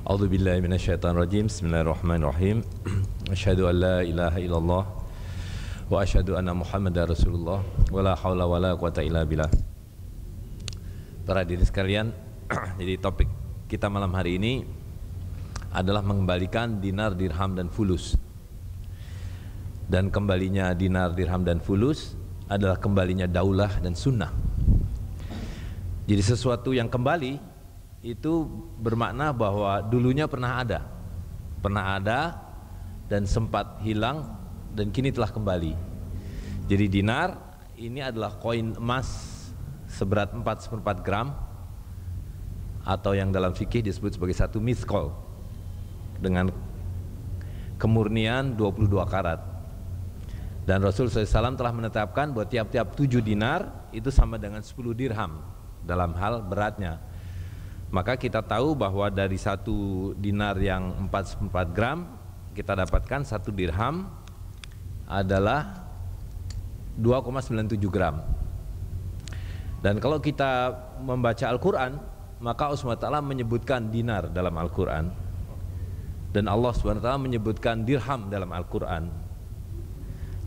A'udzu billahi minasyaitonir rajim. Bismillahirrahmanirrahim. Asyhadu an la ilaha illallah wa asyhadu anna Muhammadar Rasulullah wa la haula wa la quwata illa billah. Para hadirin sekalian, jadi topik kita malam hari ini adalah mengembalikan dinar, dirham dan fulus. Dan kembalinya dinar, dirham dan fulus adalah kembalinya daulah dan sunnah. Jadi sesuatu yang kembali itu bermakna bahwa dulunya pernah ada dan sempat hilang dan kini telah kembali. Jadi dinar ini adalah koin emas seberat 4/4 gram atau yang dalam fikih disebut sebagai satu miskol dengan kemurnian 22 karat. Dan Rasul SAW telah menetapkan bahwa tiap-tiap 7 dinar itu sama dengan 10 dirham dalam hal beratnya. Maka kita tahu bahwa dari satu dinar yang 4/4 gram kita dapatkan satu dirham adalah 2,97 gram. Dan kalau kita membaca Al-Quran, maka Allah SWT menyebutkan dinar dalam Al-Quran, dan Allah SWT menyebutkan dirham dalam Al-Quran.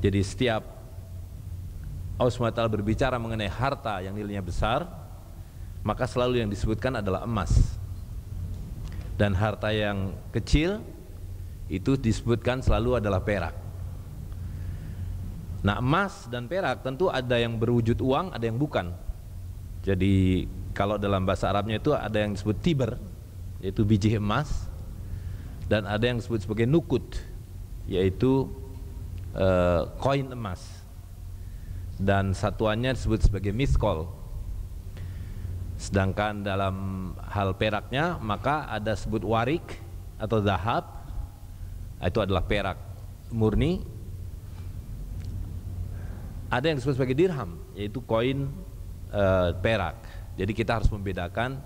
Jadi setiap Allah SWT berbicara mengenai harta yang nilainya besar, maka selalu yang disebutkan adalah emas. Dan harta yang kecil itu disebutkan selalu adalah perak. Nah, emas dan perak tentu ada yang berwujud uang, ada yang bukan. Jadi kalau dalam bahasa Arabnya itu ada yang disebut tiber, yaitu biji emas, dan ada yang disebut sebagai nukut, yaitu koin emas, dan satuannya disebut sebagai miskol. Sedangkan dalam hal peraknya maka ada sebut warik atau zahab, itu adalah perak murni. Ada yang disebut sebagai dirham, yaitu koin perak. Jadi kita harus membedakan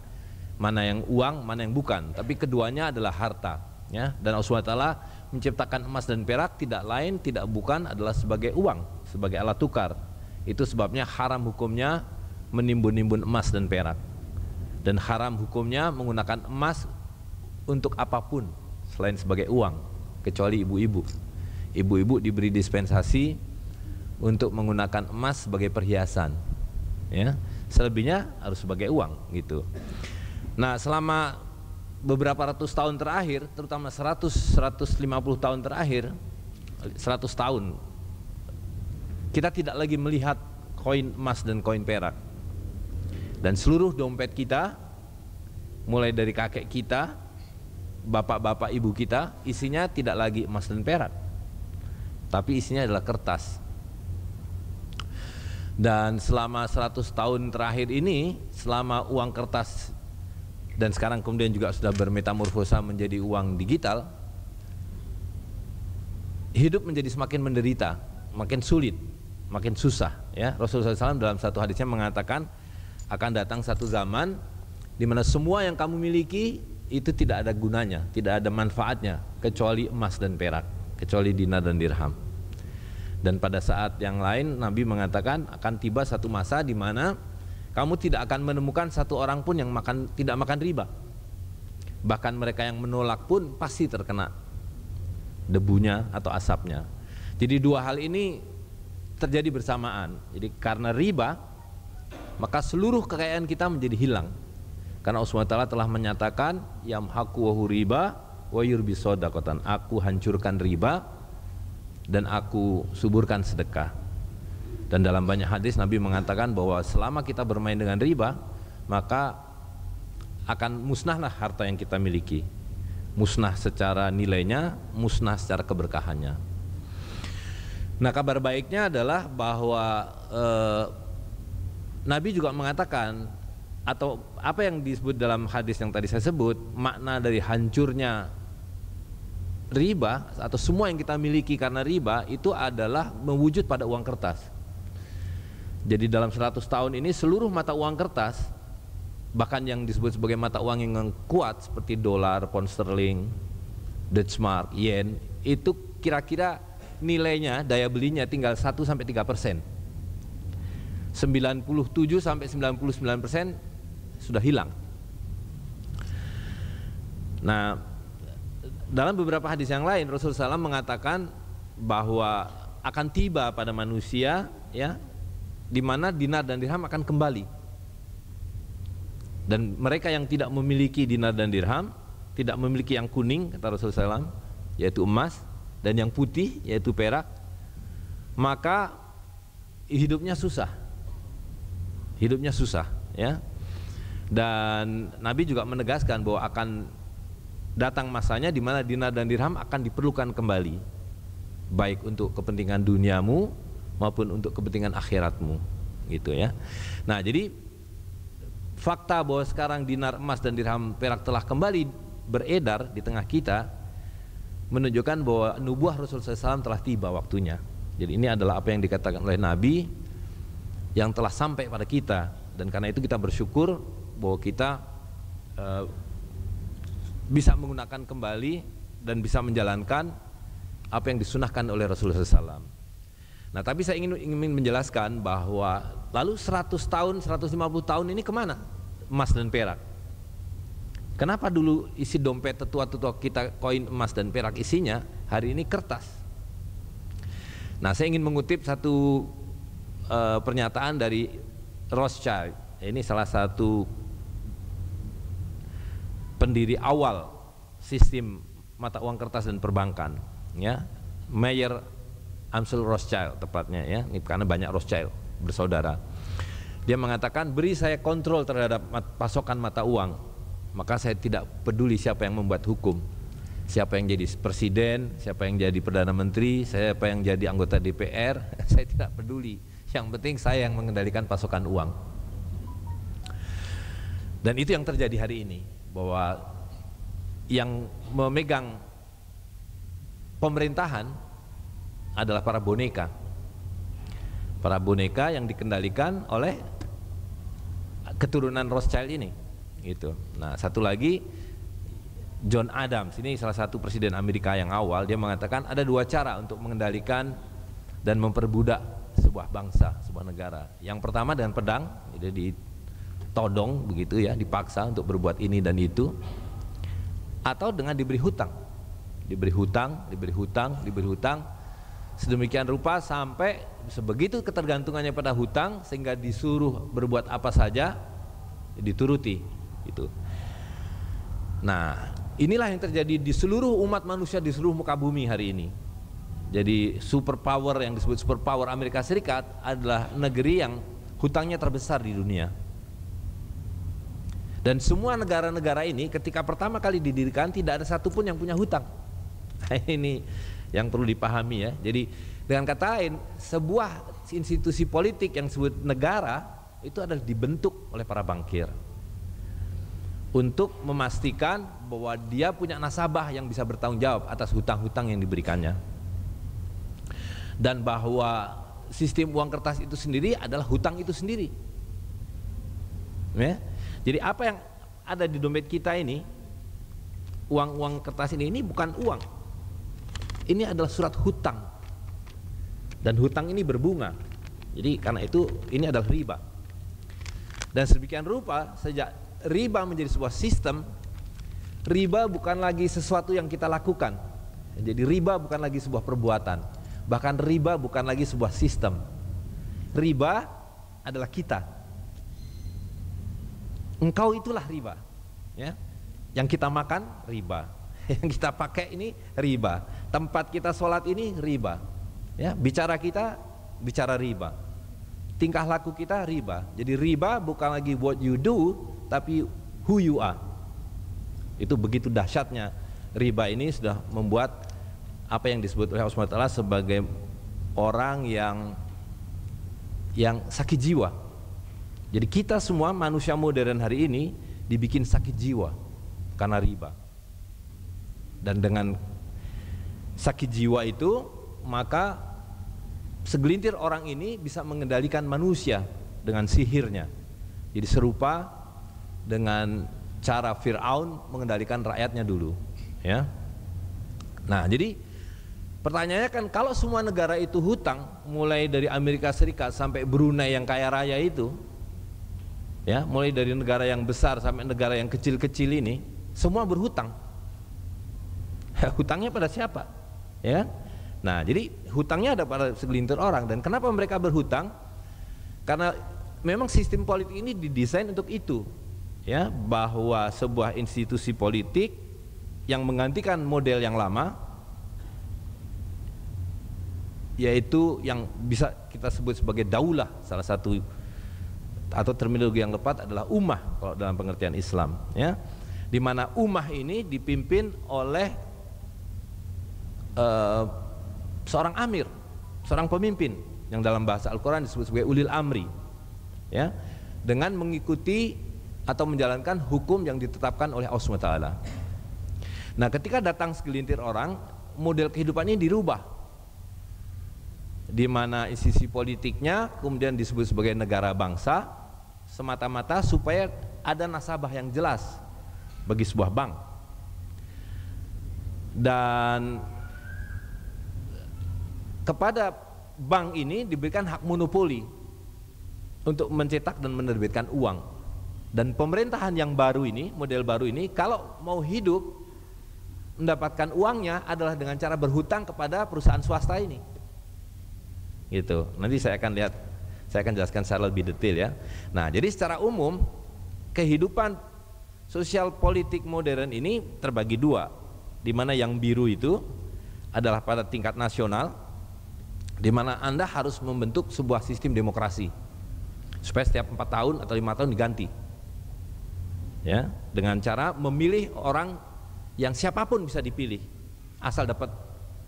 mana yang uang, mana yang bukan. Tapi keduanya adalah harta, ya. Dan Allah SWT menciptakan emas dan perak tidak lain, tidak bukan adalah sebagai uang, sebagai alat tukar. Itu sebabnya haram hukumnya menimbun-nimbun emas dan perak, dan haram hukumnya menggunakan emas untuk apapun selain sebagai uang, kecuali ibu-ibu. Ibu-ibu diberi dispensasi untuk menggunakan emas sebagai perhiasan, ya. Selebihnya harus sebagai uang, gitu. Nah, selama beberapa ratus tahun terakhir, terutama 100-150 tahun terakhir, 100 tahun, kita tidak lagi melihat koin emas dan koin perak. Dan seluruh dompet kita, mulai dari kakek kita, bapak-bapak ibu kita, isinya tidak lagi emas dan perak, tapi isinya adalah kertas. Dan selama 100 tahun terakhir ini, selama uang kertas dan sekarang kemudian juga sudah bermetamorfosa menjadi uang digital, hidup menjadi semakin menderita, makin sulit, makin susah, ya. Rasulullah SAW dalam satu hadisnya mengatakan akan datang satu zaman di mana semua yang kamu miliki itu tidak ada gunanya, tidak ada manfaatnya kecuali emas dan perak, kecuali dinar dan dirham. Dan pada saat yang lain Nabi mengatakan akan tiba satu masa di mana kamu tidak akan menemukan satu orang pun yang tidak makan riba. Bahkan mereka yang menolak pun pasti terkena debunya atau asapnya. Jadi dua hal ini terjadi bersamaan. Jadi karena riba, maka seluruh kekayaan kita menjadi hilang. Karena Allah SWT telah menyatakan yamhaqu wahu riba wa yurbi shadaqatan, aku hancurkan riba dan aku suburkan sedekah. Dan dalam banyak hadis Nabi mengatakan bahwa selama kita bermain dengan riba, maka akan musnahlah harta yang kita miliki. Musnah secara nilainya, musnah secara keberkahannya. Nah, kabar baiknya adalah bahwa Nabi juga mengatakan, atau apa yang disebut dalam hadis yang tadi saya sebut, makna dari hancurnya riba atau semua yang kita miliki karena riba itu adalah mewujud pada uang kertas. Jadi dalam 100 tahun ini seluruh mata uang kertas, bahkan yang disebut sebagai mata uang yang kuat seperti dolar, pound sterling, Dutch mark, yen, itu kira-kira nilainya, daya belinya tinggal 1-3%. 97-99% sudah hilang. Nah, dalam beberapa hadis yang lain Rasulullah SAW mengatakan bahwa akan tiba pada manusia ya, di mana dinar dan dirham akan kembali. Dan mereka yang tidak memiliki dinar dan dirham, tidak memiliki yang kuning kata Rasulullah SAW, yaitu emas, dan yang putih yaitu perak, maka hidupnya susah. Hidupnya susah ya. Dan Nabi juga menegaskan bahwa akan datang masanya di mana dinar dan dirham akan diperlukan kembali, baik untuk kepentingan duniamu maupun untuk kepentingan akhiratmu, gitu ya. Nah, jadi fakta bahwa sekarang dinar, emas dan dirham perak telah kembali beredar di tengah kita menunjukkan bahwa nubuah Rasulullah SAW telah tiba waktunya. Jadi ini adalah apa yang dikatakan oleh Nabi yang telah sampai pada kita, dan karena itu kita bersyukur bahwa kita bisa menggunakan kembali dan bisa menjalankan apa yang disunahkan oleh Rasulullah SAW. Nah, tapi saya ingin menjelaskan bahwa lalu 100 tahun, 150 tahun ini kemana emas dan perak? Kenapa dulu isi dompet tetua-tetua kita koin emas dan perak isinya, hari ini kertas? Nah, saya ingin mengutip satu pernyataan dari Rothschild. Ini salah satu pendiri awal sistem mata uang kertas dan perbankan, ya, Mayer Amschel Rothschild tepatnya ya, karena banyak Rothschild bersaudara. Dia mengatakan, beri saya kontrol terhadap pasokan mata uang, maka saya tidak peduli siapa yang membuat hukum, siapa yang jadi presiden, siapa yang jadi perdana menteri, siapa yang jadi anggota DPR, saya tidak peduli. Yang penting saya yang mengendalikan pasokan uang. Dan itu yang terjadi hari ini, bahwa yang memegang pemerintahan adalah para boneka yang dikendalikan oleh keturunan Rothschild ini, gitu. Nah, satu lagi John Adams, ini salah satu presiden Amerika yang awal, dia mengatakan ada dua cara untuk mengendalikan dan memperbudak sebuah bangsa, sebuah negara. Yang pertama dengan pedang, jadi ditodong begitu ya, dipaksa untuk berbuat ini dan itu, atau dengan diberi hutang, sedemikian rupa sampai sebegitu ketergantungannya pada hutang sehingga disuruh berbuat apa saja dituruti itu. Nah, inilah yang terjadi di seluruh umat manusia di seluruh muka bumi hari ini. Jadi superpower yang disebut superpower Amerika Serikat adalah negeri yang hutangnya terbesar di dunia. Dan semua negara-negara ini ketika pertama kali didirikan tidak ada satupun yang punya hutang. Ini yang perlu dipahami ya. Jadi dengan kata lain, sebuah institusi politik yang disebut negara itu adalah dibentuk oleh para bankir untuk memastikan bahwa dia punya nasabah yang bisa bertanggung jawab atas hutang-hutang yang diberikannya, dan bahwa sistem uang kertas itu sendiri adalah hutang itu sendiri ya. Jadi apa yang ada di dompet kita ini, uang-uang kertas ini bukan uang, ini adalah surat hutang, dan hutang ini berbunga. Jadi karena itu ini adalah riba. Dan sedemikian rupa sejak riba menjadi sebuah sistem, riba bukan lagi sesuatu yang kita lakukan. Jadi riba bukan lagi sebuah perbuatan, bahkan riba bukan lagi sebuah sistem. Riba adalah kita. Engkau itulah riba, ya. Yang kita makan riba, yang kita pakai ini riba, tempat kita sholat ini riba, ya. Bicara kita bicara riba, tingkah laku kita riba. Jadi riba bukan lagi what you do, tapi who you are. Itu begitu dahsyatnya riba ini sudah membuat apa yang disebut oleh Allah SWT sebagai orang yang sakit jiwa. Jadi kita semua manusia modern hari ini dibikin sakit jiwa karena riba. Dan dengan sakit jiwa itu maka segelintir orang ini bisa mengendalikan manusia dengan sihirnya. Jadi serupa dengan cara Fir'aun mengendalikan rakyatnya dulu, ya. Nah, jadi pertanyaannya kan, kalau semua negara itu hutang, mulai dari Amerika Serikat sampai Brunei yang kaya raya itu, ya, mulai dari negara yang besar sampai negara yang kecil-kecil ini, semua berhutang. Hutangnya pada siapa? Ya kan? Nah, jadi hutangnya ada pada segelintir orang. Dan kenapa mereka berhutang? Karena memang sistem politik ini didesain untuk itu, ya, bahwa sebuah institusi politik yang menggantikan model yang lama, yaitu yang bisa kita sebut sebagai daulah, salah satu, atau terminologi yang tepat adalah ummah kalau dalam pengertian Islam, ya, di mana ummah ini dipimpin oleh seorang amir, seorang pemimpin yang dalam bahasa Al-Quran disebut sebagai ulil amri, ya, dengan mengikuti atau menjalankan hukum yang ditetapkan oleh Allah SWT. Nah, ketika datang segelintir orang, model kehidupan ini dirubah, di mana institusi politiknya kemudian disebut sebagai negara bangsa semata-mata supaya ada nasabah yang jelas bagi sebuah bank, dan kepada bank ini diberikan hak monopoli untuk mencetak dan menerbitkan uang. Dan pemerintahan yang baru ini, model baru ini, kalau mau hidup mendapatkan uangnya adalah dengan cara berhutang kepada perusahaan swasta ini. Gitu. Nanti saya akan lihat, saya akan jelaskan secara lebih detail, ya. Nah, jadi secara umum kehidupan sosial politik modern ini terbagi dua, di mana yang biru itu adalah pada tingkat nasional, di mana Anda harus membentuk sebuah sistem demokrasi supaya setiap 4 tahun atau 5 tahun diganti, ya, dengan cara memilih orang yang siapapun bisa dipilih asal dapat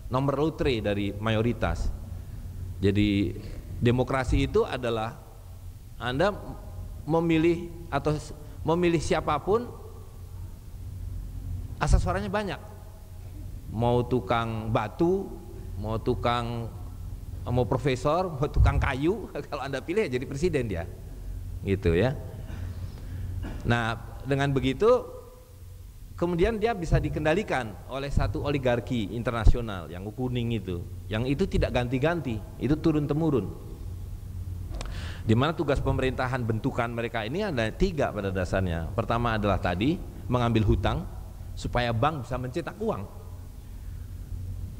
nomor lotre dari mayoritas. Jadi demokrasi itu adalah Anda memilih atau memilih siapapun asal suaranya banyak, mau tukang batu, mau profesor, mau tukang kayu, kalau Anda pilih jadi presiden dia, gitu, ya. Nah, dengan begitu kemudian dia bisa dikendalikan oleh satu oligarki internasional yang kuning itu, yang itu tidak ganti-ganti, itu turun temurun. Di mana tugas pemerintahan bentukan mereka ini ada 3 pada dasarnya. Pertama adalah tadi mengambil hutang supaya bank bisa mencetak uang.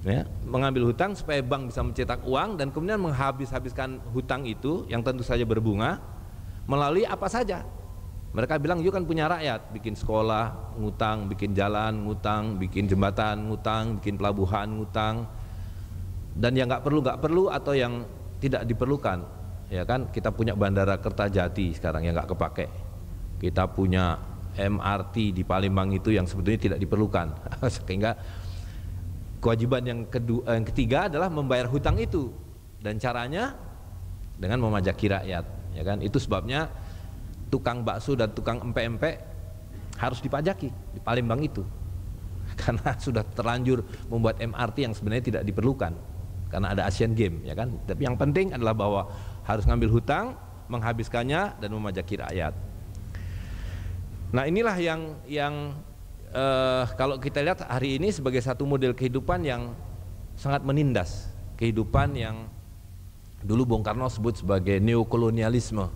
Ya, mengambil hutang supaya bank bisa mencetak uang, dan kemudian menghabiskan hutang itu yang tentu saja berbunga melalui apa saja. Mereka bilang, "You kan punya rakyat, bikin sekolah ngutang, bikin jalan ngutang, bikin jembatan ngutang, bikin pelabuhan ngutang, dan yang nggak perlu atau yang tidak diperlukan." Ya kan, kita punya Bandara Kertajati sekarang yang nggak kepake, kita punya MRT di Palembang itu yang sebetulnya tidak diperlukan, sehingga kewajiban yang ketiga adalah membayar hutang itu, dan caranya dengan memajaki rakyat, ya kan. Itu sebabnya tukang bakso dan tukang empek-empek harus dipajaki di Palembang itu, karena sudah terlanjur membuat MRT yang sebenarnya tidak diperlukan karena ada Asian Games, ya kan. Tapi yang penting adalah bahwa harus ngambil hutang, menghabiskannya, dan memajaki rakyat. Nah, inilah yang kalau kita lihat hari ini sebagai satu model kehidupan yang sangat menindas kehidupan yang dulu Bung Karno sebut sebagai neokolonialisme,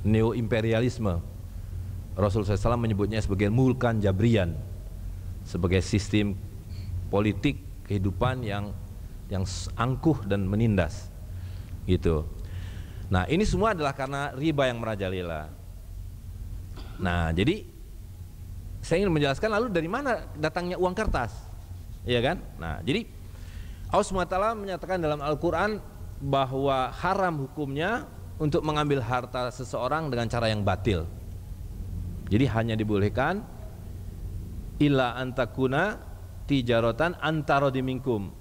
neoimperialisme. Rasulullah SAW menyebutnya sebagai mulkan jabrian, sebagai sistem politik kehidupan yang angkuh dan menindas, gitu. Nah, ini semua adalah karena riba yang merajalela. Nah, jadi saya ingin menjelaskan lalu dari mana datangnya uang kertas, ya kan? Nah, jadi Allah SWT menyatakan dalam Al-Quran bahwa haram hukumnya untuk mengambil harta seseorang dengan cara yang batil. Jadi hanya dibolehkan illa antakuna tijaratan antarodi minkum,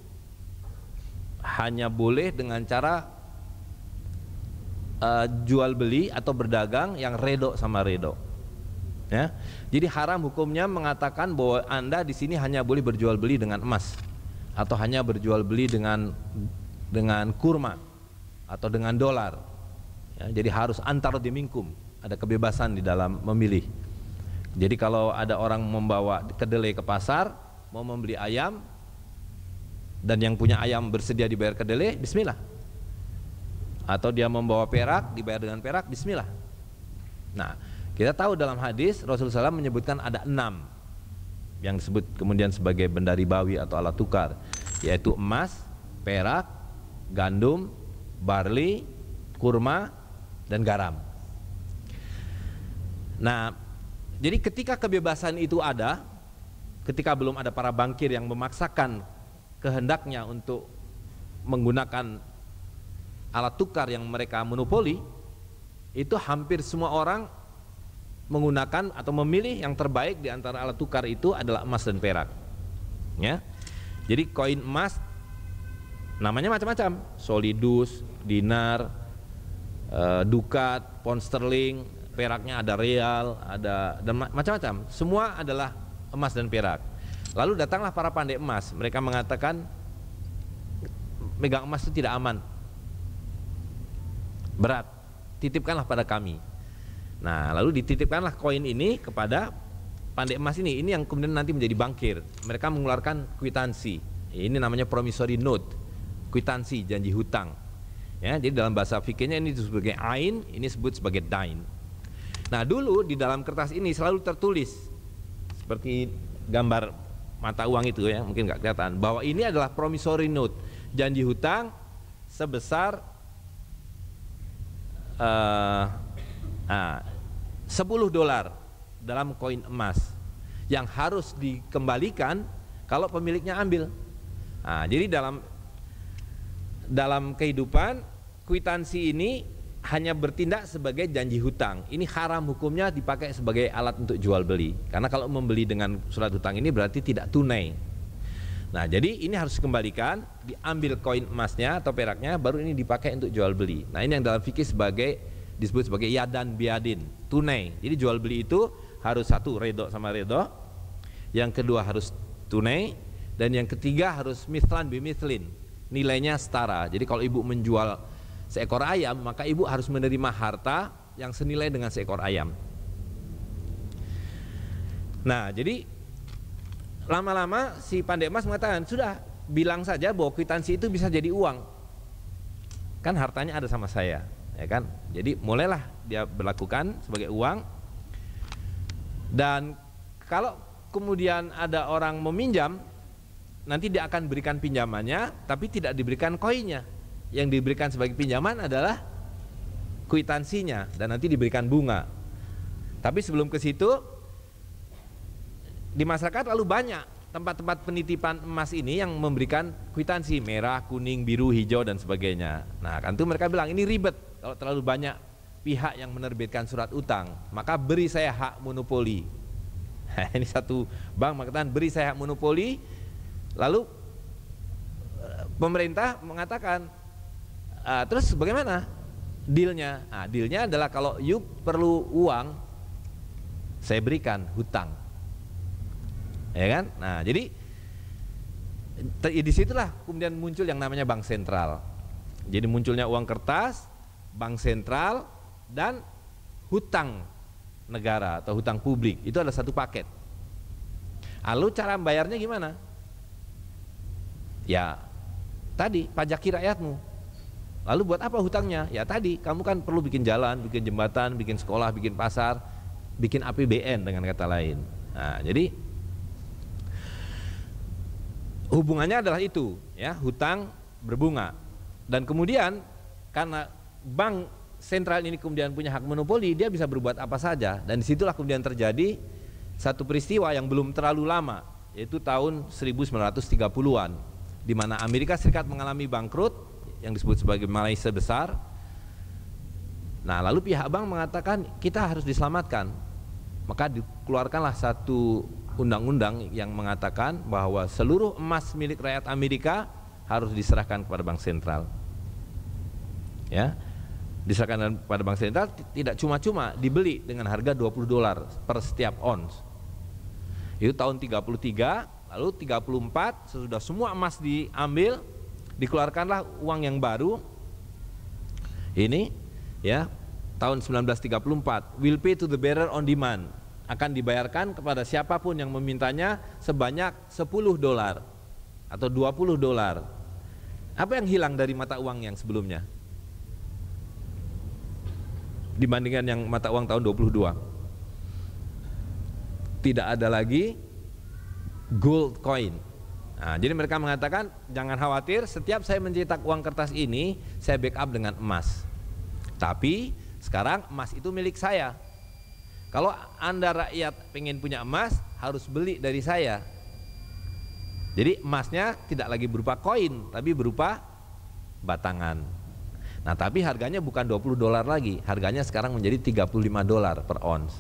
hanya boleh dengan cara jual beli atau berdagang yang redo sama redo. Ya, jadi haram hukumnya mengatakan bahwa Anda di sini hanya boleh berjual beli dengan emas, atau hanya berjual beli dengan kurma atau dengan dolar. Ya, jadi harus antar dimingkum, ada kebebasan di dalam memilih. Jadi kalau ada orang membawa kedelai ke pasar, mau membeli ayam, dan yang punya ayam bersedia dibayar kedelai, bismillah. Atau dia membawa perak, dibayar dengan perak, bismillah. Nah, kita tahu dalam hadis Rasulullah SAW menyebutkan ada 6 yang disebut kemudian sebagai benda ribawi atau alat tukar, yaitu emas, perak, gandum, barley, kurma, dan garam. Nah, jadi ketika kebebasan itu ada, ketika belum ada para bankir yang memaksakan kehendaknya untuk menggunakan alat tukar yang mereka monopoli, itu hampir semua orang menggunakan atau memilih yang terbaik di antara alat tukar itu adalah emas dan perak. Ya. Jadi koin emas namanya macam-macam, solidus, dinar, dukat, pound sterling, peraknya ada real, ada dan macam-macam. Semua adalah emas dan perak. Lalu datanglah para pandai emas, mereka mengatakan megang emas itu tidak aman, berat, titipkanlah pada kami. Nah, lalu dititipkanlah koin ini kepada pandai emas ini yang kemudian nanti menjadi bankir. Mereka mengeluarkan kwitansi. Ini namanya promissory note, kwitansi janji hutang. Ya, jadi dalam bahasa fikihnya ini disebut sebagai ain, ini disebut sebagai dain. Nah, dulu di dalam kertas ini selalu tertulis seperti gambar mata uang itu ya, mungkin nggak kelihatan, bahwa ini adalah promissory note, janji hutang sebesar $10 dalam koin emas yang harus dikembalikan kalau pemiliknya ambil. Nah, jadi dalam kehidupan kwitansi ini hanya bertindak sebagai janji hutang. Ini haram hukumnya dipakai sebagai alat untuk jual beli, karena kalau membeli dengan surat hutang ini berarti tidak tunai. Nah, jadi ini harus dikembalikan, diambil koin emasnya atau peraknya, baru ini dipakai untuk jual beli. Nah, ini yang dalam fikih disebut sebagai yadan biadin, tunai. Jadi jual beli itu harus satu redho sama redho, yang kedua harus tunai, dan yang ketiga harus mithlan bimithlin, nilainya setara. Jadi kalau ibu menjual seekor ayam, maka ibu harus menerima harta yang senilai dengan seekor ayam. Nah, jadi lama-lama si pandai emas mengatakan, sudah bilang saja bahwa kwitansi itu bisa jadi uang, kan hartanya ada sama saya, ya kan? Jadi mulailah dia berlakukan sebagai uang. Dan kalau kemudian ada orang meminjam, nanti dia akan berikan pinjamannya, tapi tidak diberikan koinnya. Yang diberikan sebagai pinjaman adalah kwitansinya, dan nanti diberikan bunga. Tapi sebelum ke situ, di masyarakat lalu banyak tempat-tempat penitipan emas ini yang memberikan kwitansi merah, kuning, biru, hijau dan sebagainya. Nah, kan itu mereka bilang ini ribet kalau terlalu banyak pihak yang menerbitkan surat utang, maka beri saya hak monopoli. Ini satu bank mengatakan beri saya hak monopoli. Lalu pemerintah mengatakan, terus bagaimana dealnya? Nah, dealnya adalah kalau you perlu uang, saya berikan hutang, ya kan? Nah, jadi disitulah kemudian muncul yang namanya bank sentral. Jadi munculnya uang kertas, bank sentral, dan hutang negara atau hutang publik. Itu ada satu paket. Lalu cara bayarnya gimana? Ya tadi, pajaki rakyatmu. Lalu buat apa hutangnya? Ya tadi, kamu kan perlu bikin jalan, bikin jembatan, bikin sekolah, bikin pasar, bikin APBN dengan kata lain. Nah, jadi hubungannya adalah itu, ya, hutang berbunga. Dan kemudian karena bank sentral ini kemudian punya hak monopoli, dia bisa berbuat apa saja. Dan disitulah kemudian terjadi satu peristiwa yang belum terlalu lama, yaitu tahun 1930-an, di mana Amerika Serikat mengalami bangkrut yang disebut sebagai Malaysia besar. Nah, lalu pihak bank mengatakan kita harus diselamatkan. Maka dikeluarkanlah satu undang-undang yang mengatakan bahwa seluruh emas milik rakyat Amerika harus diserahkan kepada bank sentral. Ya, diserahkan kepada bank sentral, tidak cuma-cuma, dibeli dengan harga $20 per setiap ons. Itu tahun 33. Lalu 34 sesudah semua emas diambil, dikeluarkanlah uang yang baru. Ini ya, tahun 1934, will pay to the bearer on demand, akan dibayarkan kepada siapapun yang memintanya sebanyak $10 atau $20. Apa yang hilang dari mata uang yang sebelumnya dibandingkan yang mata uang tahun 22? Tidak ada lagi gold coin. Nah, jadi mereka mengatakan jangan khawatir, setiap saya mencetak uang kertas ini saya backup dengan emas. Tapi sekarang emas itu milik saya. Kalau Anda rakyat pengen punya emas, harus beli dari saya. Jadi emasnya tidak lagi berupa koin, tapi berupa batangan. Nah, tapi harganya bukan $20 lagi, harganya sekarang menjadi $35 per ons.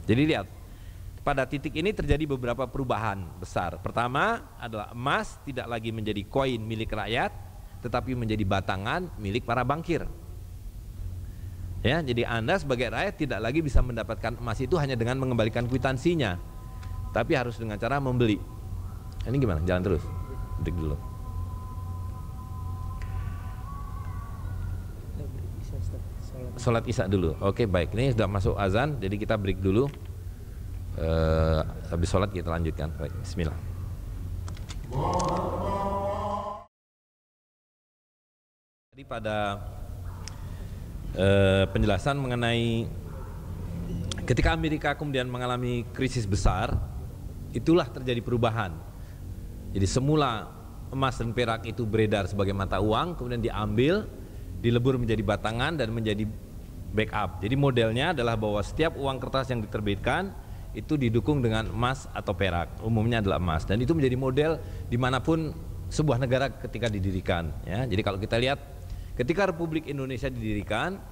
Jadi lihat, pada titik ini terjadi beberapa perubahan besar. Pertama adalah emas tidak lagi menjadi koin milik rakyat, tetapi menjadi batangan milik para bankir. Ya, jadi Anda sebagai rakyat tidak lagi bisa mendapatkan emas itu hanya dengan mengembalikan kwitansinya, tapi harus dengan cara membeli. Ini gimana? Jalan terus. Break dulu. Sholat isya dulu. Oke, baik. Ini sudah masuk azan, jadi kita break dulu. Habis sholat kita lanjutkan. Baik, bismillah. Tadi pada penjelasan mengenai ketika Amerika kemudian mengalami krisis besar, itulah terjadi perubahan. Jadi semula emas dan perak itu beredar sebagai mata uang, kemudian diambil, dilebur menjadi batangan dan menjadi backup. Jadi modelnya adalah bahwa setiap uang kertas yang diterbitkan itu didukung dengan emas atau perak, umumnya adalah emas, dan itu menjadi model dimanapun sebuah negara ketika didirikan. Ya, jadi kalau kita lihat ketika Republik Indonesia didirikan,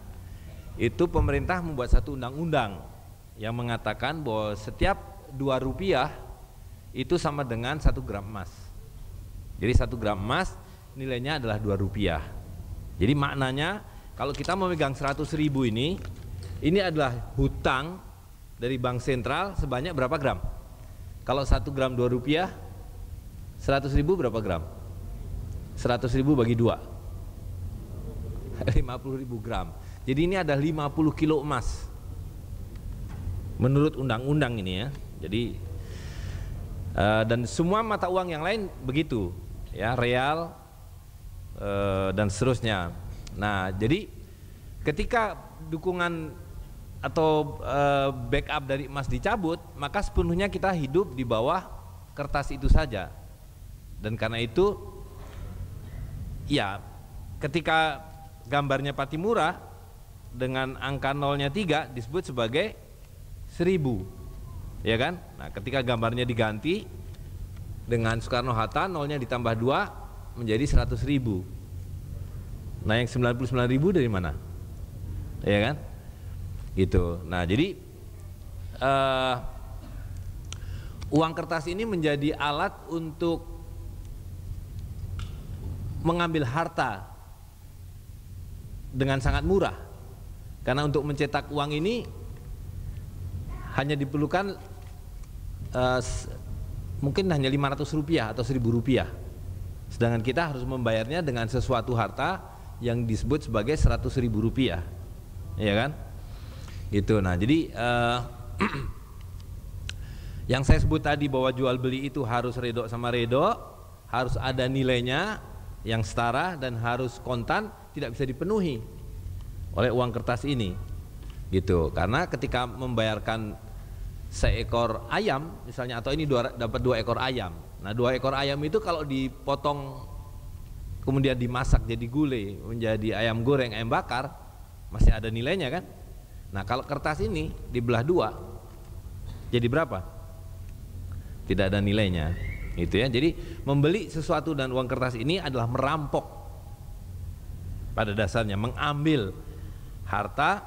itu pemerintah membuat satu undang-undang yang mengatakan bahwa setiap 2 rupiah itu sama dengan 1 gram emas. Jadi 1 gram emas nilainya adalah 2 rupiah. Jadi maknanya kalau kita memegang 100.000 ini adalah hutang dari bank sentral sebanyak berapa gram? Kalau 1 gram 2 rupiah, 100.000 berapa gram? 100.000 bagi 2, 50.000 gram. Jadi ini ada 50 kilo emas menurut undang-undang ini ya. Jadi dan semua mata uang yang lain begitu ya, real dan seterusnya. Nah, jadi ketika dukungan atau backup dari emas dicabut, maka sepenuhnya kita hidup di bawah kertas itu saja. Dan karena itu ya, ketika gambarnya Patimura dengan angka nolnya 3 disebut sebagai 1000, ya kan? Nah, ketika gambarnya diganti dengan Soekarno-Hatta, nolnya ditambah 2 menjadi 100.000. Nah, yang 99.000 dari mana? Ya kan? Gitu. Nah, jadi uang kertas ini menjadi alat untuk mengambil harta dengan sangat murah, karena untuk mencetak uang ini hanya diperlukan mungkin hanya 500 rupiah atau 1.000 rupiah, sedangkan kita harus membayarnya dengan sesuatu harta yang disebut sebagai 100.000 rupiah, ya kan? Gitu. Nah, jadi yang saya sebut tadi bahwa jual beli itu harus redo sama redo, harus ada nilainya yang setara dan harus kontan, tidak bisa dipenuhi oleh uang kertas ini. Gitu. Karena ketika membayarkan seekor ayam misalnya, atau ini dapat 2 ekor ayam. Nah, 2 ekor ayam itu kalau dipotong kemudian dimasak jadi gulai, menjadi ayam goreng, ayam bakar, masih ada nilainya kan? Nah, kalau kertas ini dibelah 2 jadi berapa? Tidak ada nilainya, gitu ya. Jadi membeli sesuatu dan uang kertas ini adalah merampok pada dasarnya, mengambil harta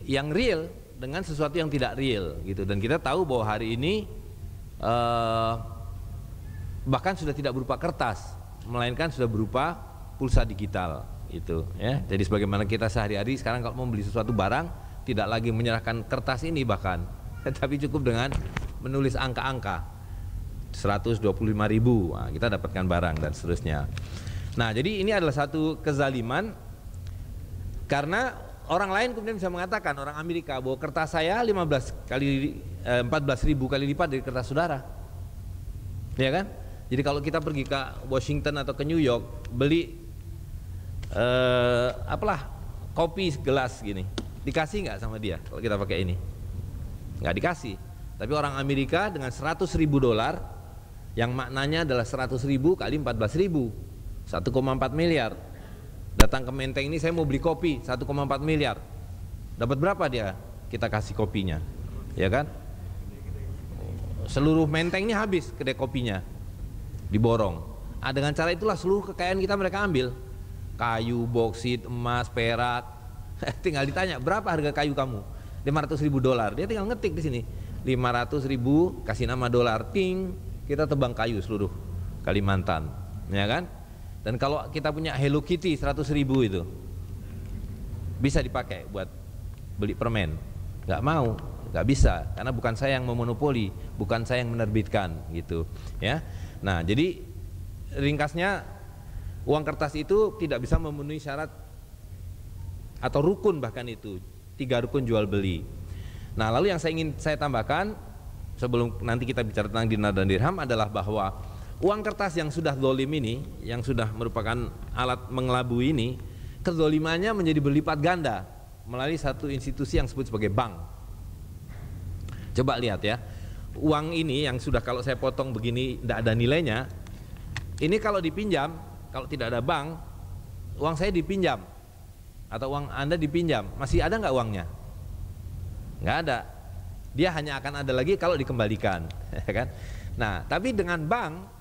yang real dengan sesuatu yang tidak real, gitu. Dan kita tahu bahwa hari ini bahkan sudah tidak berupa kertas, melainkan sudah berupa pulsa digital. Itu ya. Jadi sebagaimana kita sehari-hari sekarang kalau mau beli sesuatu barang tidak lagi menyerahkan kertas ini bahkan, tapi cukup dengan menulis angka-angka 125.000, nah, kita dapatkan barang dan seterusnya. Nah, jadi ini adalah satu kezaliman, karena orang lain kemudian bisa mengatakan, orang Amerika, bahwa kertas saya 14.000 kali lipat dari kertas saudara, ya kan? Jadi kalau kita pergi ke Washington atau ke New York beli apalah kopi gelas gini, dikasih nggak sama dia kalau kita pakai ini? Nggak dikasih. Tapi orang Amerika dengan 100.000 dolar, yang maknanya adalah 100.000 kali 14.000, 1,4 miliar. Datang ke Menteng ini, saya mau beli kopi 1,4 miliar. Dapat berapa dia? Kita kasih kopinya, ya kan? Seluruh Menteng ini habis kedai kopinya, diborong. Dengan cara itulah seluruh kekayaan kita mereka ambil. Kayu, boksit, emas, perak. Tinggal ditanya, berapa harga kayu kamu? 500.000 dolar. Dia tinggal ngetik di sini, 500.000, kasih nama dolar, ting, kita tebang kayu seluruh Kalimantan, ya kan? Dan kalau kita punya Hello Kitty 100.000 itu bisa dipakai buat beli permen. Nggak mau, nggak bisa, karena bukan saya yang memonopoli, bukan saya yang menerbitkan, gitu, ya. Nah, jadi ringkasnya, uang kertas itu tidak bisa memenuhi syarat atau rukun, bahkan itu 3 rukun jual beli. Nah, lalu yang ingin saya tambahkan sebelum nanti kita bicara tentang dinar dan dirham adalah bahwa uang kertas yang sudah zalim ini, yang sudah merupakan alat mengelabui ini, kezalimannya menjadi berlipat ganda melalui satu institusi yang disebut sebagai bank. Coba lihat ya, uang ini yang sudah kalau saya potong begini tidak ada nilainya, ini kalau dipinjam, kalau tidak ada bank, uang saya dipinjam atau uang Anda dipinjam, masih ada nggak uangnya? Nggak ada. Dia hanya akan ada lagi kalau dikembalikan, kan? Nah, tapi dengan bank,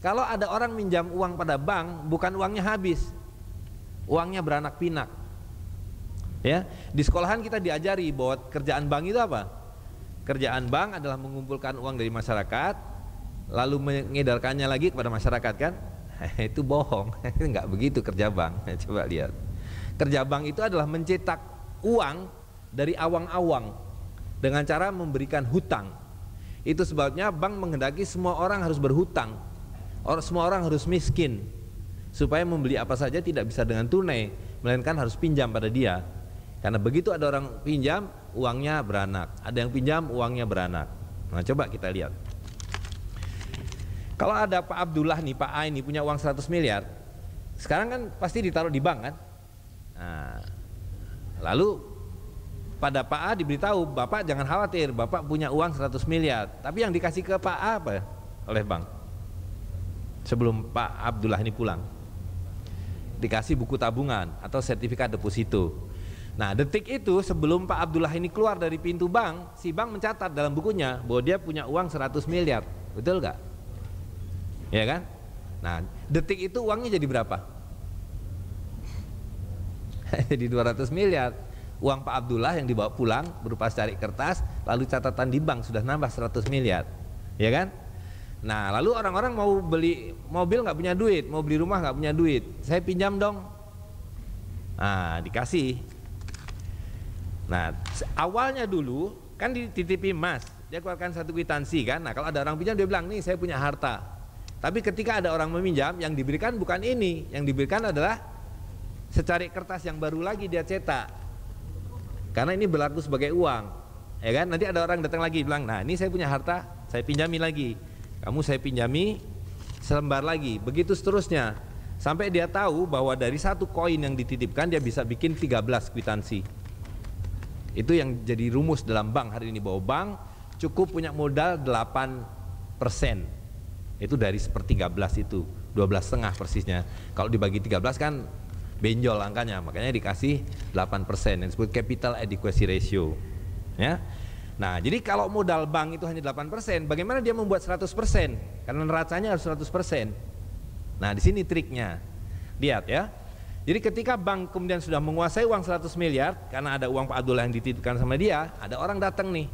kalau ada orang minjam uang pada bank, bukan uangnya habis, uangnya beranak pinak. Ya, di sekolahan kita diajari bahwa kerjaan bank itu apa? Kerjaan bank adalah mengumpulkan uang dari masyarakat, lalu mengedarkannya lagi kepada masyarakat, kan? Itu bohong, nggak begitu kerja bank. Coba lihat, kerja bank itu adalah mencetak uang dari awang-awang dengan cara memberikan hutang. Itu sebabnya bank menghendaki semua orang harus berhutang, semua orang harus miskin, supaya membeli apa saja tidak bisa dengan tunai, melainkan harus pinjam pada dia. Karena begitu ada orang pinjam, uangnya beranak. Ada yang pinjam, uangnya beranak. Nah, coba kita lihat. Kalau ada Pak Abdullah nih, Pak A ini punya uang 100 miliar, sekarang kan pasti ditaruh di bank, kan? Nah, lalu pada Pak A diberitahu, Bapak jangan khawatir, Bapak punya uang 100 miliar. Tapi yang dikasih ke Pak A apa oleh bank? Sebelum Pak Abdullah ini pulang, dikasih buku tabungan atau sertifikat deposito. Nah, detik itu sebelum Pak Abdullah ini keluar dari pintu bank, si bank mencatat dalam bukunya bahwa dia punya uang 100 miliar. Betul nggak? Ya kan? Nah, detik itu uangnya jadi berapa? Jadi 200 miliar. Uang Pak Abdullah yang dibawa pulang berupa secari kertas, lalu catatan di bank sudah nambah 100 miliar. Ya kan? Nah, lalu orang-orang mau beli mobil nggak punya duit, mau beli rumah nggak punya duit, saya pinjam dong. Nah, dikasih. Nah, awalnya dulu kan dititipi Mas, dia keluarkan satu kwitansi, kan? Nah, kalau ada orang pinjam dia bilang, nih saya punya harta. Tapi ketika ada orang meminjam, yang diberikan bukan ini, yang diberikan adalah secari kertas yang baru lagi dia cetak, karena ini berlaku sebagai uang, ya kan? Nanti ada orang datang lagi bilang, nah ini saya punya harta, saya pinjami lagi, kamu saya pinjami selembar lagi, begitu seterusnya, sampai dia tahu bahwa dari satu koin yang dititipkan dia bisa bikin 13 kwitansi. Itu yang jadi rumus dalam bank hari ini, bahwa bank cukup punya modal 8%. Itu dari sepertiga belas itu, 12,5 persisnya. Kalau dibagi 13 kan benjol angkanya, makanya dikasih 8%, yang disebut capital adequacy ratio, ya. Nah, jadi kalau modal bank itu hanya 8%, bagaimana dia membuat 100%? Karena neracanya harus 100%. Nah, di sini triknya. Lihat ya. Jadi ketika bank kemudian sudah menguasai uang 100 miliar, karena ada uang Pak Abdullah yang dititipkan sama dia, ada orang datang nih,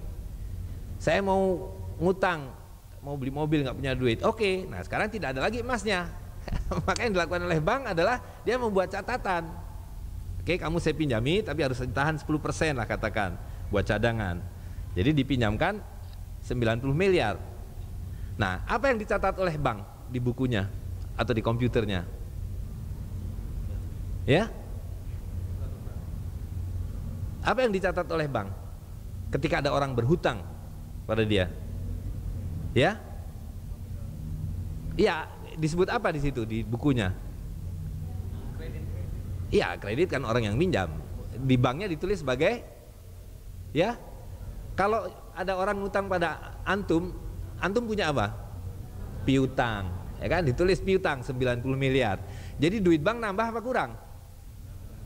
saya mau ngutang, mau beli mobil nggak punya duit. Oke, nah sekarang tidak ada lagi emasnya. Maka yang dilakukan oleh bank adalah dia membuat catatan. Oke, kamu saya pinjami tapi harus ditahan 10% lah katakan buat cadangan. Jadi dipinjamkan 90 miliar. Nah, apa yang dicatat oleh bank di bukunya atau di komputernya? Ya? Apa yang dicatat oleh bank ketika ada orang berhutang pada dia? Ya, iya, disebut apa di situ di bukunya? Iya, kredit kan orang yang minjam. Di banknya ditulis sebagai, ya, kalau ada orang ngutang pada antum, antum punya apa? Piutang, ya kan? Ditulis piutang 90 miliar. Jadi duit bank nambah apa kurang?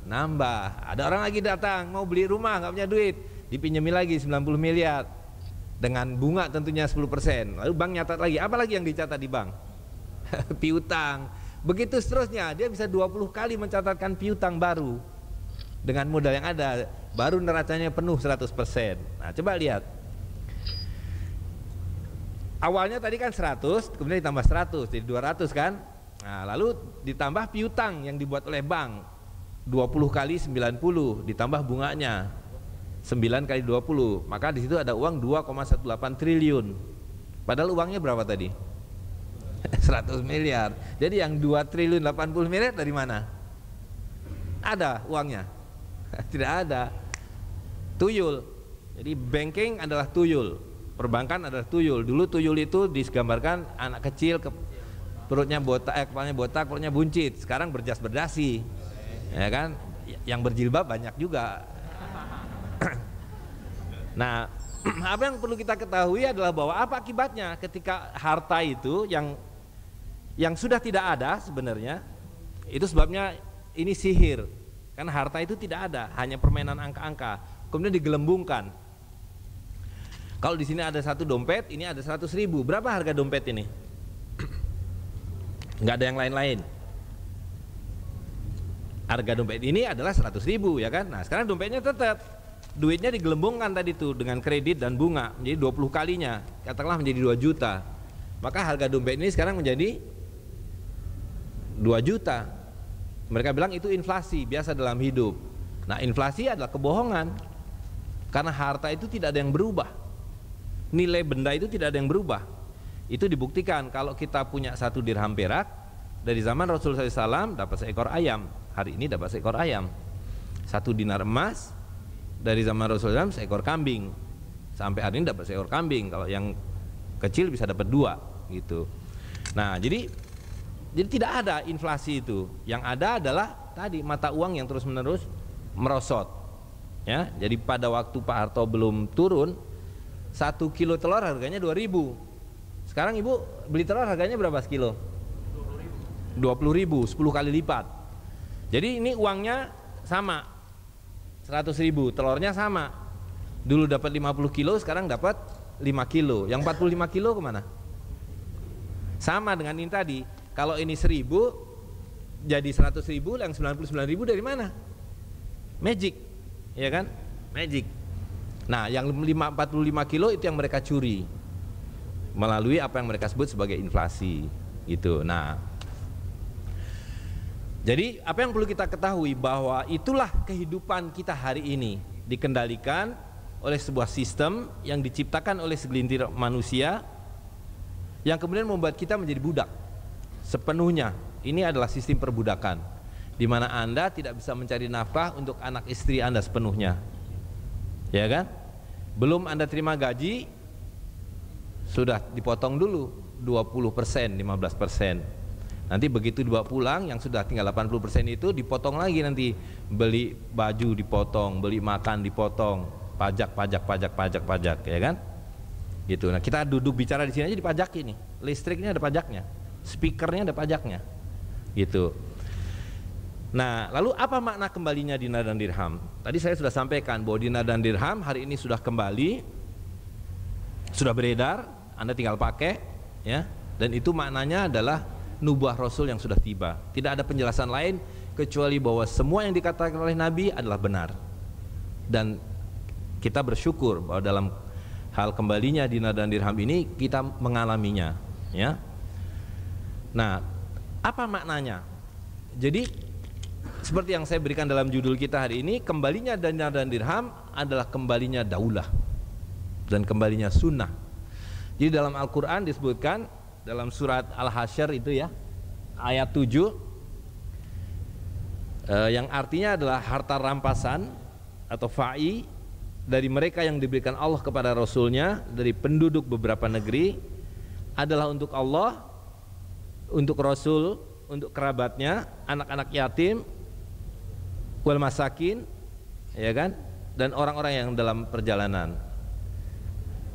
Nambah. Ada orang lagi datang mau beli rumah, nggak punya duit, dipinjami lagi 90 miliar dengan bunga tentunya 10%. Lalu bank nyatat lagi, apa lagi yang dicatat di bank? Piutang. Begitu seterusnya, dia bisa 20 kali mencatatkan piutang baru dengan modal yang ada, baru neracanya penuh 100%. Nah, coba lihat. Awalnya tadi kan 100, kemudian ditambah 100, jadi 200 kan? Nah, lalu ditambah piutang yang dibuat oleh bank 20 kali 90, ditambah bunganya 9 kali 20, maka di situ ada uang 2,18 triliun. Padahal uangnya berapa tadi? 100 miliar. Jadi yang 2 triliun 80 miliar dari mana? Ada uangnya? Tidak ada. Tuyul. Jadi banking adalah tuyul, perbankan adalah tuyul. Dulu tuyul itu digambarkan anak kecil, perutnya botak, kepalanya botak, perutnya buncit. Sekarang berjas berdasi, ya kan? Yang berjilbab banyak juga. Nah, apa yang perlu kita ketahui adalah bahwa apa akibatnya ketika harta itu yang sudah tidak ada sebenarnya, itu sebabnya ini sihir. Karena harta itu tidak ada, hanya permainan angka-angka, kemudian digelembungkan. Kalau di sini ada satu dompet, ini ada 100.000. Berapa harga dompet ini? Nggak ada yang lain-lain. Harga dompet ini adalah 100.000, ya kan? Nah, sekarang dompetnya tetap, duitnya digelembungkan tadi tuh dengan kredit dan bunga menjadi 20 kalinya, katakanlah menjadi 2 juta. Maka harga dompet ini sekarang menjadi 2 juta. Mereka bilang itu inflasi biasa dalam hidup. Nah, inflasi adalah kebohongan, karena harta itu tidak ada yang berubah, nilai benda itu tidak ada yang berubah. Itu dibuktikan kalau kita punya 1 dirham perak, dari zaman Rasulullah SAW dapat seekor ayam, hari ini dapat seekor ayam. 1 dinar emas, dari zaman Rasulullah SAW seekor kambing, sampai hari ini dapat seekor kambing. Kalau yang kecil bisa dapat 2 gitu. Nah, jadi tidak ada inflasi itu. Yang ada adalah tadi mata uang yang terus-menerus merosot. Ya, jadi pada waktu Pak Harto belum turun, 1 kilo telur harganya 2.000. Sekarang Ibu beli telur harganya berapa sekilo? 20.000, 10 kali lipat. Jadi ini uangnya sama, 100.000, telurnya sama. Dulu dapat 50 kilo, sekarang dapat 5 kilo. Yang 45 kilo kemana? Sama dengan ini tadi. Kalau ini 1.000 jadi 100.000, yang 99.000 dari mana? Magic, ya kan? Magic. Nah, yang 45 kilo itu yang mereka curi melalui apa yang mereka sebut sebagai inflasi, gitu. Nah, jadi apa yang perlu kita ketahui bahwa itulah kehidupan kita hari ini, dikendalikan oleh sebuah sistem yang diciptakan oleh segelintir manusia yang kemudian membuat kita menjadi budak sepenuhnya. Ini adalah sistem perbudakan, di mana Anda tidak bisa mencari nafkah untuk anak istri Anda sepenuhnya, ya kan? Belum Anda terima gaji sudah dipotong dulu 20%, 15%. Nanti begitu dibawa pulang yang sudah tinggal 80% itu dipotong lagi, nanti beli baju dipotong, beli makan dipotong, pajak, ya kan? Gitu. Nah, kita duduk bicara di sini aja dipajak ini. Listriknya ada pajaknya, speakernya ada pajaknya. Gitu. Nah, lalu apa makna kembalinya dinar dan dirham? Tadi saya sudah sampaikan bahwa dinar dan dirham hari ini sudah kembali, sudah beredar, Anda tinggal pakai, ya. Dan itu maknanya adalah nubuah Rasul yang sudah tiba. Tidak ada penjelasan lain kecuali bahwa semua yang dikatakan oleh Nabi adalah benar. Dan kita bersyukur bahwa dalam hal kembalinya dinar dan dirham ini kita mengalaminya, ya. Nah, apa maknanya? Jadi seperti yang saya berikan dalam judul kita hari ini, kembalinya dinar dan dirham adalah kembalinya daulah dan kembalinya sunnah. Jadi dalam Al-Quran disebutkan dalam surat Al-Hasyr itu, ya, ayat 7, yang artinya adalah harta rampasan atau fa'i dari mereka yang diberikan Allah kepada Rasulnya dari penduduk beberapa negeri adalah untuk Allah, untuk Rasul, untuk kerabatnya, anak-anak yatim, wal masakin, ya kan, dan orang-orang yang dalam perjalanan.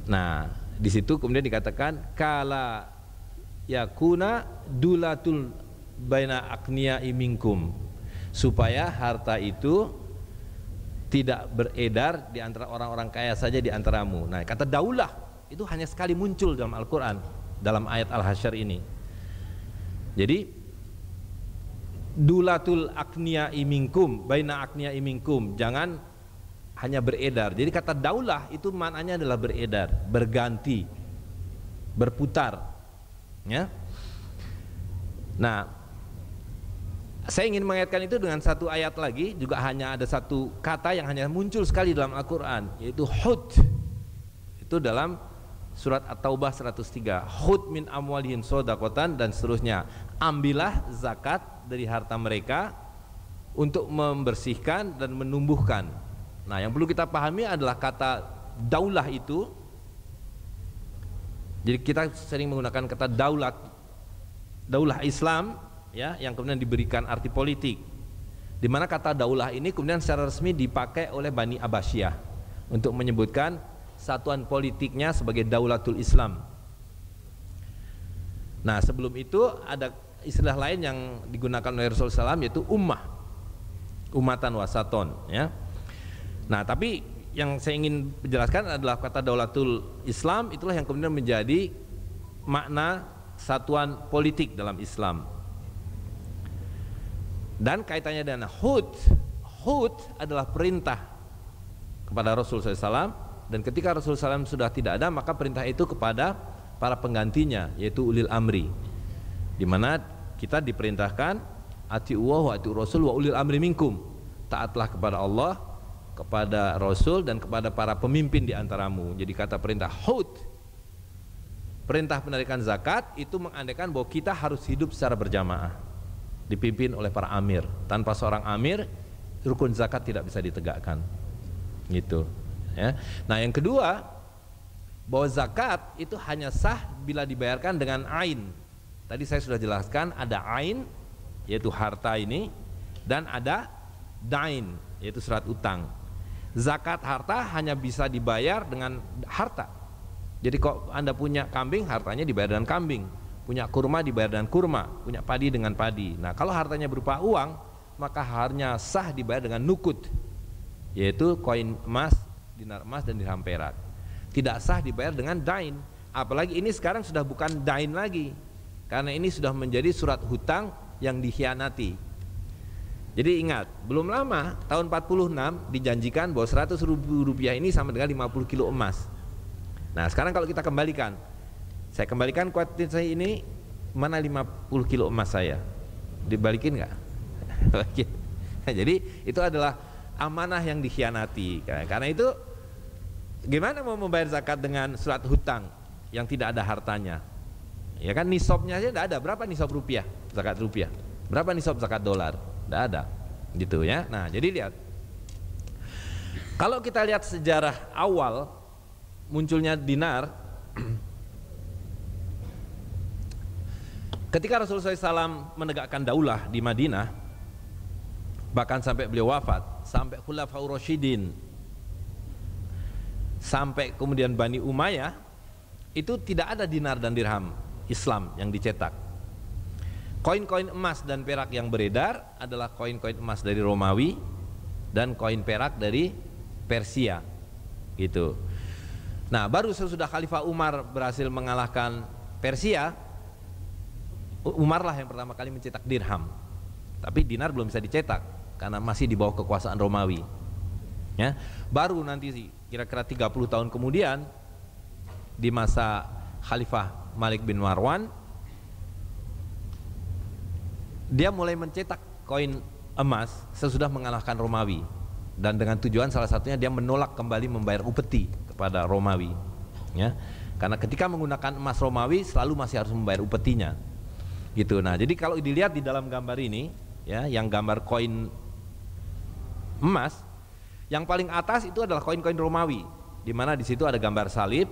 Nah, di situ kemudian dikatakan kala yakuna dulatul baina aqniya'i minkum, supaya harta itu tidak beredar di antara orang-orang kaya saja di antaramu. Nah, kata daulah itu hanya sekali muncul dalam Al-Qur'an, dalam ayat Al-Hasyr ini. Jadi dulatul aqniya'i minkum, baina aqniya'i minkum, jangan hanya beredar. Jadi kata daulah itu maknanya adalah beredar, berganti, berputar, ya. Nah, saya ingin mengaitkan itu dengan satu ayat lagi, juga hanya ada satu kata yang hanya muncul sekali dalam Al-Quran, yaitu hud. Itu dalam surat At-Taubah 103, hud min amwalihim shadaqatan, dan seterusnya. Ambillah zakat dari harta mereka untuk membersihkan dan menumbuhkan. Nah, yang perlu kita pahami adalah kata daulah itu. Jadi kita sering menggunakan kata daulah Islam, ya, yang kemudian diberikan arti politik. Di mana kata daulah ini kemudian secara resmi dipakai oleh Bani Abbasiyah untuk menyebutkan satuan politiknya sebagai Daulatul Islam. Nah, sebelum itu ada istilah lain yang digunakan oleh Rasulullah SAW, yaitu ummatan wasaton, ya. Nah, tapi yang saya ingin menjelaskan adalah kata Daulatul Islam itulah yang kemudian menjadi makna satuan politik dalam Islam. Dan kaitannya dengan hud adalah perintah kepada Rasulullah SAW, dan ketika Rasulullah SAW sudah tidak ada, maka perintah itu kepada para penggantinya, yaitu ulil amri, di mana kita diperintahkan ati'uwah wa ati'ur rasul wa ulil amri minkum, taatlah kepada Allah, kepada Rasul, dan kepada para pemimpin di antaramu. Jadi kata perintah hud, perintah penarikan zakat, itu mengandaikan bahwa kita harus hidup secara berjamaah, dipimpin oleh para amir. Tanpa seorang amir, rukun zakat tidak bisa ditegakkan, gitu, ya. Nah, yang kedua, bahwa zakat itu hanya sah bila dibayarkan dengan ain. Tadi saya sudah jelaskan, ada ain yaitu harta ini, dan ada dain yaitu surat utang. Zakat harta hanya bisa dibayar dengan harta. Jadi kok Anda punya kambing, hartanya dibayar dengan kambing. Punya kurma dibayar dengan kurma, punya padi dengan padi. Nah, kalau hartanya berupa uang, maka hanya sah dibayar dengan nukut, yaitu koin emas, dinar emas, dan dirham perak. Tidak sah dibayar dengan dain. Apalagi ini sekarang sudah bukan dain lagi, karena ini sudah menjadi surat hutang yang dikhianati. Jadi ingat, belum lama tahun 46 dijanjikan bahwa 100.000 rupiah ini sama dengan 50 kilo emas. Nah, sekarang kalau kita kembalikan, saya kembalikan kuantitas saya ini, mana 50 kilo emas saya? Dibalikin nggak? Jadi itu adalah amanah yang dikhianati. Karena itu gimana mau membayar zakat dengan surat hutang yang tidak ada hartanya? Ya kan, nisabnya aja tidak ada. Berapa nisab rupiah? Zakat rupiah. Berapa nisab zakat dolar? Tidak ada, gitu ya. Nah, jadi lihat, kalau kita lihat sejarah awal munculnya dinar, ketika Rasulullah SAW menegakkan daulah di Madinah, bahkan sampai beliau wafat, sampai Khulafaur Rasyidin, sampai kemudian Bani Umayyah, itu tidak ada dinar dan dirham Islam yang dicetak. Koin-koin emas dan perak yang beredar adalah koin-koin emas dari Romawi dan koin perak dari Persia, gitu. Nah, baru sesudah Khalifah Umar berhasil mengalahkan Persia, Umar lah yang pertama kali mencetak dirham. Tapi dinar belum bisa dicetak karena masih di bawah kekuasaan Romawi, ya. Baru nanti kira-kira 30 tahun kemudian, di masa Khalifah Malik bin Marwan, dia mulai mencetak koin emas sesudah mengalahkan Romawi, dan dengan tujuan salah satunya dia menolak kembali membayar upeti kepada Romawi, ya. Karena ketika menggunakan emas Romawi selalu masih harus membayar upetinya, gitu. Nah, jadi kalau dilihat di dalam gambar ini, ya, yang gambar koin emas, yang paling atas itu adalah koin-koin Romawi, di mana di situ ada gambar salib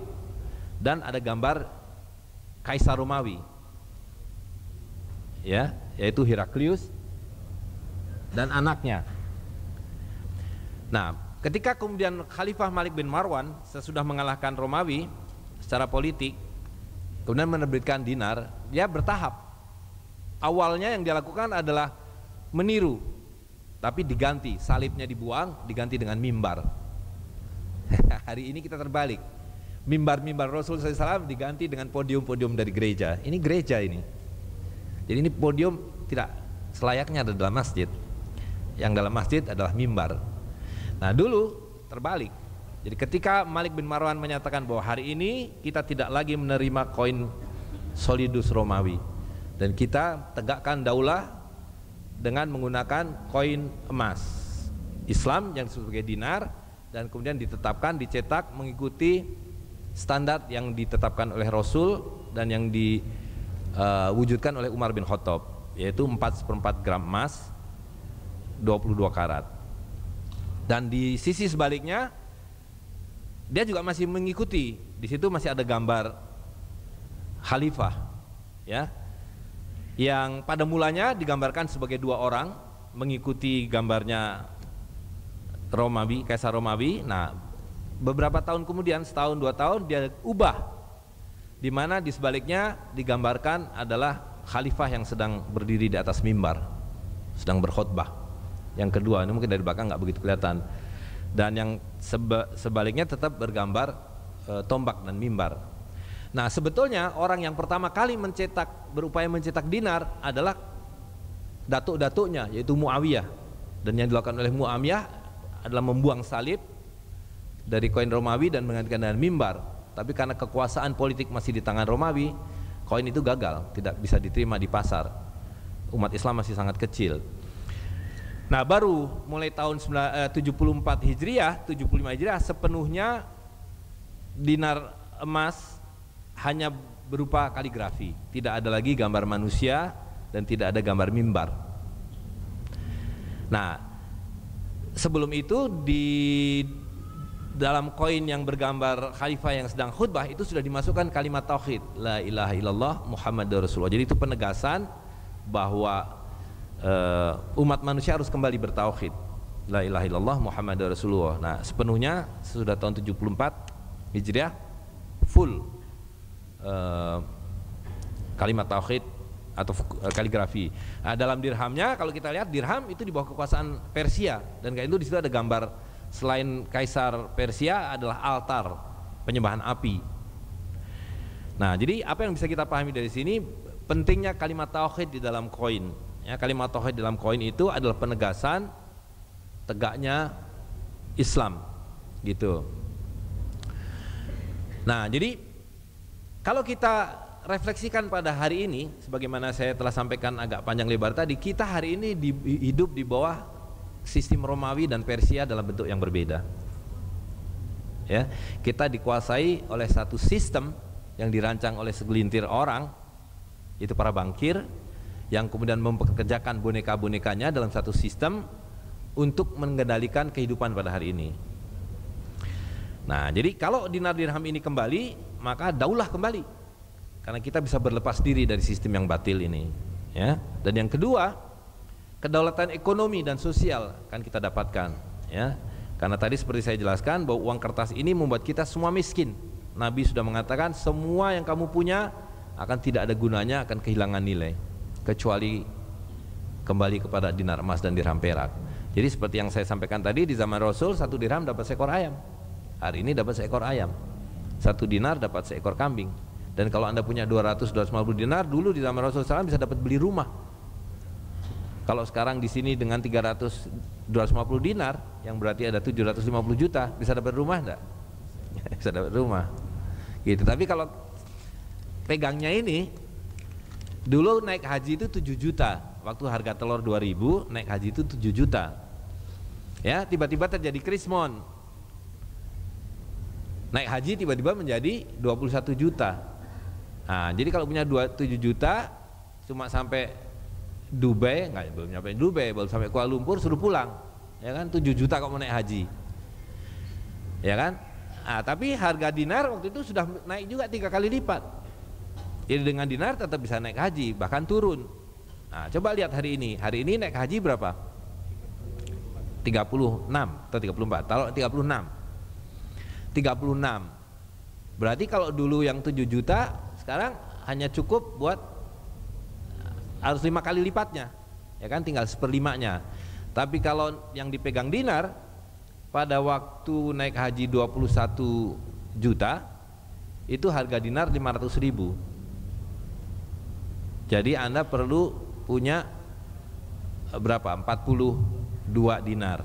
dan ada gambar Kaisar Romawi, ya, yaitu Heraklius dan anaknya. Nah, ketika kemudian Khalifah Malik bin Marwan sesudah mengalahkan Romawi secara politik, kemudian menerbitkan dinar, dia bertahap. Awalnya yang dia lakukan adalah meniru, tapi diganti, salibnya dibuang, diganti dengan mimbar. Hari ini kita terbalik, mimbar-mimbar Rasul SAW diganti dengan podium-podium dari gereja. Ini gereja ini. Jadi ini podium tidak selayaknya ada dalam masjid. Yang dalam masjid adalah mimbar. Nah dulu terbalik. Jadi ketika Malik bin Marwan menyatakan bahwa hari ini kita tidak lagi menerima koin solidus Romawi, dan kita tegakkan daulah dengan menggunakan koin emas Islam yang disebut sebagai dinar, dan kemudian ditetapkan, dicetak mengikuti standar yang ditetapkan oleh Rasul dan yang diwujudkan oleh Umar bin Khattab, yaitu 4/4 gram emas 22 karat. Dan di sisi sebaliknya dia juga masih mengikuti, di situ masih ada gambar khalifah, ya, yang pada mulanya digambarkan sebagai 2 orang mengikuti gambarnya Romawi, Kaisar Romawi. Nah, beberapa tahun kemudian, setahun 2 tahun, dia ubah, di mana di sebaliknya digambarkan adalah khalifah yang sedang berdiri di atas mimbar, sedang berkhutbah. Yang kedua, ini mungkin dari belakang nggak begitu kelihatan. Dan yang sebaliknya tetap bergambar tombak dan mimbar. Nah, sebetulnya orang yang pertama kali berupaya mencetak dinar adalah datuk-datuknya, yaitu Muawiyah. Dan yang dilakukan oleh Muawiyah adalah membuang salib dari koin Romawi dan menggantikan dengan mimbar. Tapi karena kekuasaan politik masih di tangan Romawi, koin itu gagal, tidak bisa diterima di pasar. Umat Islam masih sangat kecil. Nah, baru mulai tahun 74 Hijriah, 75 Hijriah sepenuhnya dinar emas hanya berupa kaligrafi, tidak ada lagi gambar manusia dan tidak ada gambar mimbar. Nah, sebelum itu di dalam koin yang bergambar khalifah yang sedang khutbah itu sudah dimasukkan kalimat tauhid, la ilaha illallah Muhammadur Rasulullah. Jadi itu penegasan bahwa umat manusia harus kembali bertauhid, la ilaha illallah Muhammadur Rasulullah. Nah, sepenuhnya sudah tahun 74 Hijriah full kalimat tauhid atau kaligrafi. Nah, dalam dirhamnya, kalau kita lihat dirham itu di bawah kekuasaan Persia, dan kayak itu di situ ada gambar selain kaisar Persia adalah altar penyembahan api. Nah, jadi apa yang bisa kita pahami dari sini, pentingnya kalimat tauhid di dalam koin. Ya, kalimat tauhid dalam koin itu adalah penegasan tegaknya Islam, gitu. Nah, jadi kalau kita refleksikan pada hari ini, sebagaimana saya telah sampaikan agak panjang lebar tadi, kita hari ini hidup di bawah sistem Romawi dan Persia dalam bentuk yang berbeda. Ya, kita dikuasai oleh satu sistem yang dirancang oleh segelintir orang, itu para bankir, yang kemudian mempekerjakan boneka-bonekanya dalam satu sistem untuk mengendalikan kehidupan pada hari ini. Nah, jadi kalau dinar dirham ini kembali, maka daulah kembali, karena kita bisa berlepas diri dari sistem yang batil ini, ya. Dan yang kedua, kedaulatan ekonomi dan sosial akan kita dapatkan, ya. Karena tadi seperti saya jelaskan bahwa uang kertas ini membuat kita semua miskin. Nabi sudah mengatakan semua yang kamu punya akan tidak ada gunanya, akan kehilangan nilai, kecuali kembali kepada dinar emas dan dirham perak. Jadi seperti yang saya sampaikan tadi, di zaman Rasul 1 dirham dapat seekor ayam. Hari ini dapat seekor ayam. 1 dinar dapat seekor kambing. Dan kalau Anda punya 200-250 dinar, dulu di zaman Rasul SAW bisa dapat beli rumah. Kalau sekarang di sini dengan 300-250 dinar, yang berarti ada 750 juta, bisa dapat rumah enggak? Bisa dapat rumah. Gitu. Tapi kalau pegangnya ini, dulu naik haji itu 7 juta. Waktu harga telur 2000, naik haji itu 7 juta. Ya, tiba-tiba terjadi krismon. Naik haji tiba-tiba menjadi 21 juta. Nah, jadi kalau punya 7 juta cuma sampai Dubai, belum nyampe Dubai, baru sampai Kuala Lumpur suruh pulang. Ya kan, 7 juta kok mau naik haji. Ya kan? Nah, tapi harga dinar waktu itu sudah naik juga 3 kali lipat. Jadi dengan dinar tetap bisa naik haji, bahkan turun. Nah, coba lihat hari ini naik haji berapa? 36 atau 34, taruh 36. 36. Berarti kalau dulu yang 7 juta, sekarang hanya cukup buat harus 5 kali lipatnya. Ya kan, tinggal 1/5-nya. Tapi kalau yang dipegang dinar pada waktu naik haji 21 juta, itu harga dinar 500.000. Jadi Anda perlu punya berapa? 42 dinar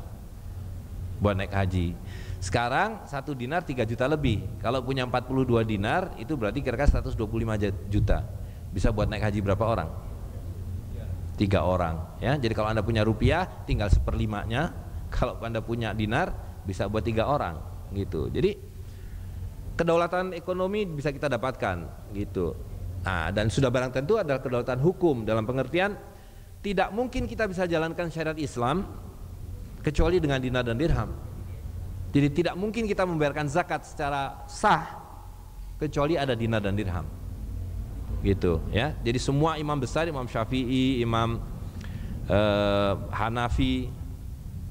buat naik haji. Sekarang 1 dinar 3 juta lebih. Kalau punya 42 dinar itu berarti kira-kira 125 juta. Bisa buat naik haji berapa orang? 3 orang ya. Jadi kalau Anda punya rupiah tinggal 1/5-nya. Kalau Anda punya dinar bisa buat 3 orang gitu. Jadi kedaulatan ekonomi bisa kita dapatkan gitu. Nah, dan sudah barang tentu adalah kedaulatan hukum dalam pengertian tidak mungkin kita bisa jalankan syariat Islam kecuali dengan dinar dan dirham. Jadi tidak mungkin kita membayarkan zakat secara sah kecuali ada dinar dan dirham. Gitu ya. Jadi semua imam besar, Imam Syafi'i, Imam Hanafi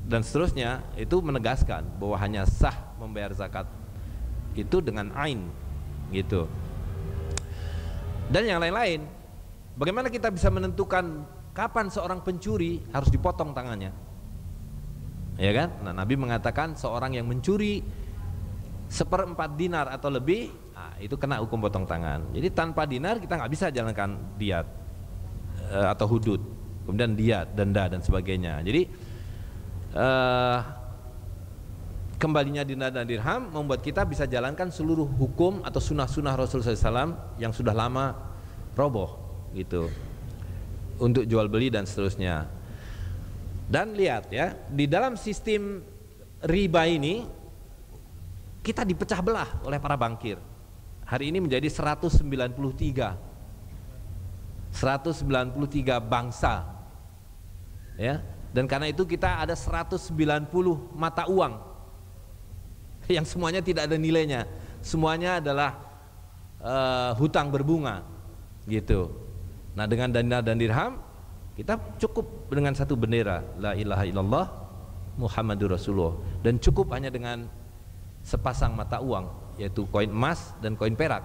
dan seterusnya itu menegaskan bahwa hanya sah membayar zakat itu dengan ain gitu. Dan yang lain-lain. Bagaimana kita bisa menentukan kapan seorang pencuri harus dipotong tangannya? Ya kan? Nah, Nabi mengatakan seorang yang mencuri 1/4 dinar atau lebih, nah, itu kena hukum potong tangan. Jadi tanpa dinar kita nggak bisa jalankan diat atau hudud, kemudian diat, denda dan sebagainya. Jadi kembalinya dinar dan dirham membuat kita bisa jalankan seluruh hukum atau sunnah-sunnah Rasulullah SAW yang sudah lama roboh gitu untuk jual beli dan seterusnya. Dan lihat ya, di dalam sistem riba ini kita dipecah belah oleh para bankir. Hari ini menjadi 193 bangsa ya. Dan karena itu kita ada 190 mata uang yang semuanya tidak ada nilainya. Semuanya adalah hutang berbunga gitu. Nah, dengan dinar dan dirham kita cukup dengan satu bendera, la ilaha illallah Muhammadur Rasulullah, dan cukup hanya dengan sepasang mata uang, yaitu koin emas dan koin perak.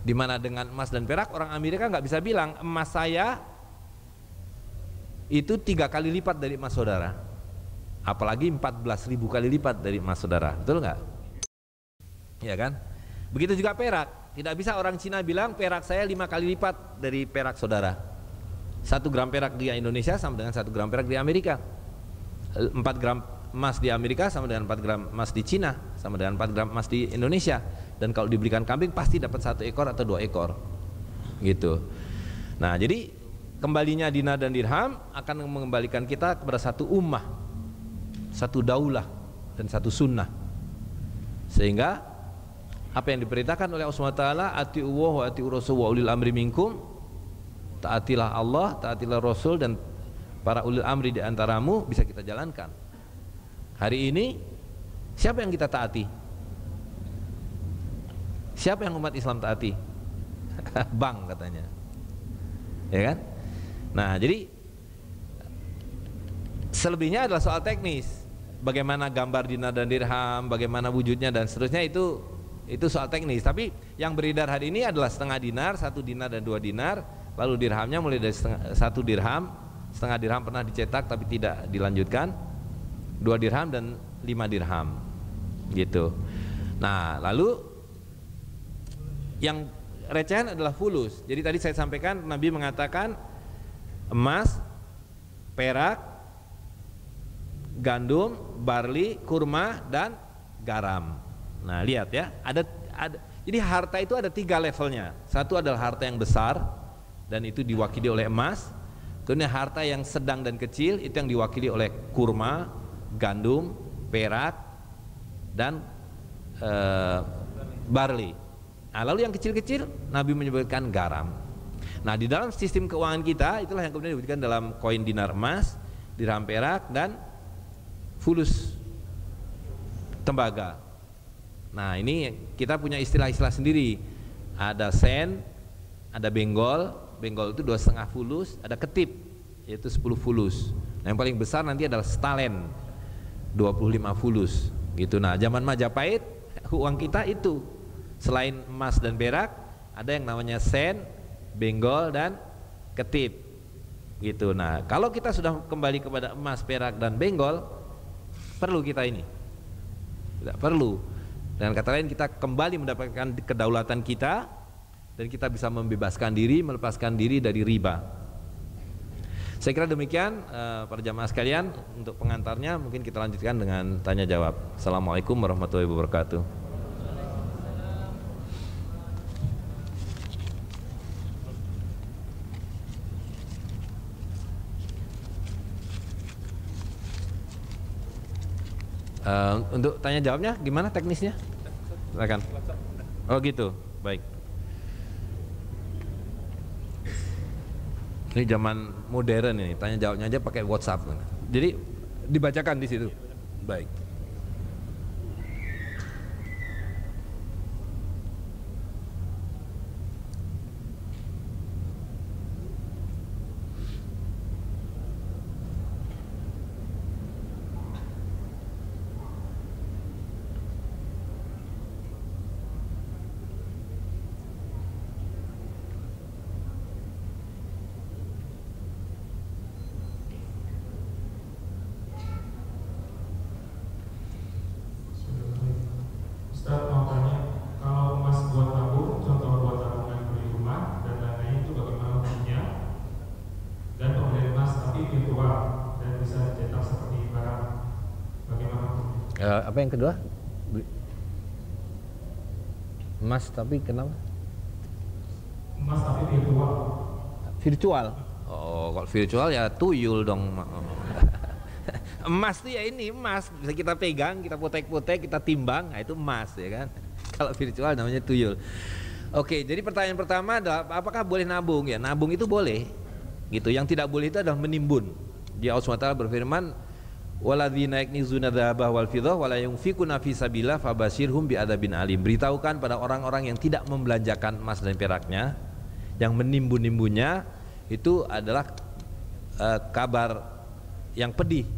Dimana dengan emas dan perak orang Amerika nggak bisa bilang emas saya itu 3 kali lipat dari emas saudara, apalagi 14.000 kali lipat dari emas saudara, betul nggak? Ya kan? Begitu juga perak, tidak bisa orang Cina bilang perak saya 5 kali lipat dari perak saudara. 1 gram perak di Indonesia sama dengan 1 gram perak di Amerika. 4 gram emas di Amerika sama dengan 4 gram emas di Cina, sama dengan 4 gram emas di Indonesia. Dan kalau dibelikan kambing pasti dapat 1 ekor atau 2 ekor gitu. Nah, jadi kembalinya dinar dan dirham akan mengembalikan kita kepada satu ummah, satu daulah dan satu sunnah. Sehingga apa yang diperintahkan oleh Allah SWT, ati'uwah wa ati'ur rasul wa ulil amri minkum, taatilah Allah, taatilah Rasul dan para ulil amri di antaramu, bisa kita jalankan. Hari ini siapa yang kita taati? Siapa yang umat Islam taati? Bank katanya. Ya kan? Nah, jadi selebihnya adalah soal teknis. Bagaimana gambar dinar dan dirham, bagaimana wujudnya dan seterusnya, itu soal teknis. Tapi yang beredar hari ini adalah setengah dinar, 1 dinar dan 2 dinar. Lalu dirhamnya mulai dari 1 dirham, setengah dirham pernah dicetak tapi tidak dilanjutkan, 2 dirham dan 5 dirham gitu. Nah, lalu yang recehan adalah fulus. Jadi tadi saya sampaikan Nabi mengatakan emas, perak, gandum, barley, kurma dan garam. Nah, lihat ya, ada jadi harta itu ada 3 levelnya. Satu adalah harta yang besar dan itu diwakili oleh emas. Kemudian harta yang sedang dan kecil itu yang diwakili oleh kurma, gandum, perak dan barley. Nah, lalu yang kecil-kecil Nabi menyebutkan garam. Nah, di dalam sistem keuangan kita itulah yang kemudian disebutkan dalam koin dinar emas, dirham perak dan fulus tembaga. Nah, ini kita punya istilah-istilah sendiri. Ada sen, ada benggol. Benggol itu 2,5 fulus. Ada ketip, yaitu 10 fulus. Nah, yang paling besar nanti adalah stalen. 25 fulus gitu. Nah, zaman Majapahit uang kita itu selain emas dan perak ada yang namanya sen, benggol dan ketip gitu. Nah, kalau kita sudah kembali kepada emas, perak dan benggol, perlu kita ini? Tidak perlu. Dengan kata lain, kita kembali mendapatkan kedaulatan kita dan kita bisa membebaskan diri, melepaskan diri dari riba. Saya kira demikian para jamaah sekalian. Untuk pengantarnya mungkin kita lanjutkan dengan tanya jawab. Assalamualaikum warahmatullahi wabarakatuh. Untuk tanya jawabnya gimana teknisnya? Silakan. Oh gitu, baik. Ini zaman modern ini, tanya jawabnya aja pakai WhatsApp. Jadi dibacakan di situ. Baik. Apa yang kedua? Emas tapi kenapa? Emas tapi virtual. Virtual? Oh, kalau virtual ya tuyul dong. Emas tuh ya ini emas, bisa kita pegang, kita potek-potek, kita timbang, nah itu emas ya kan. Kalau virtual namanya tuyul. Oke, jadi pertanyaan pertama adalah apakah boleh nabung? Ya, nabung itu boleh. Gitu. Yang tidak boleh itu adalah menimbun. Dia Allah SWT berfirman, "Walladzina yaknizuna dzahaba wal fiddah wa la yunfikuna fi sabilillah fabashirhum bi'adzabin alim." Beritahukan pada orang-orang yang tidak membelanjakan emas dan peraknya, yang menimbun-nimbunnya, itu adalah kabar yang pedih.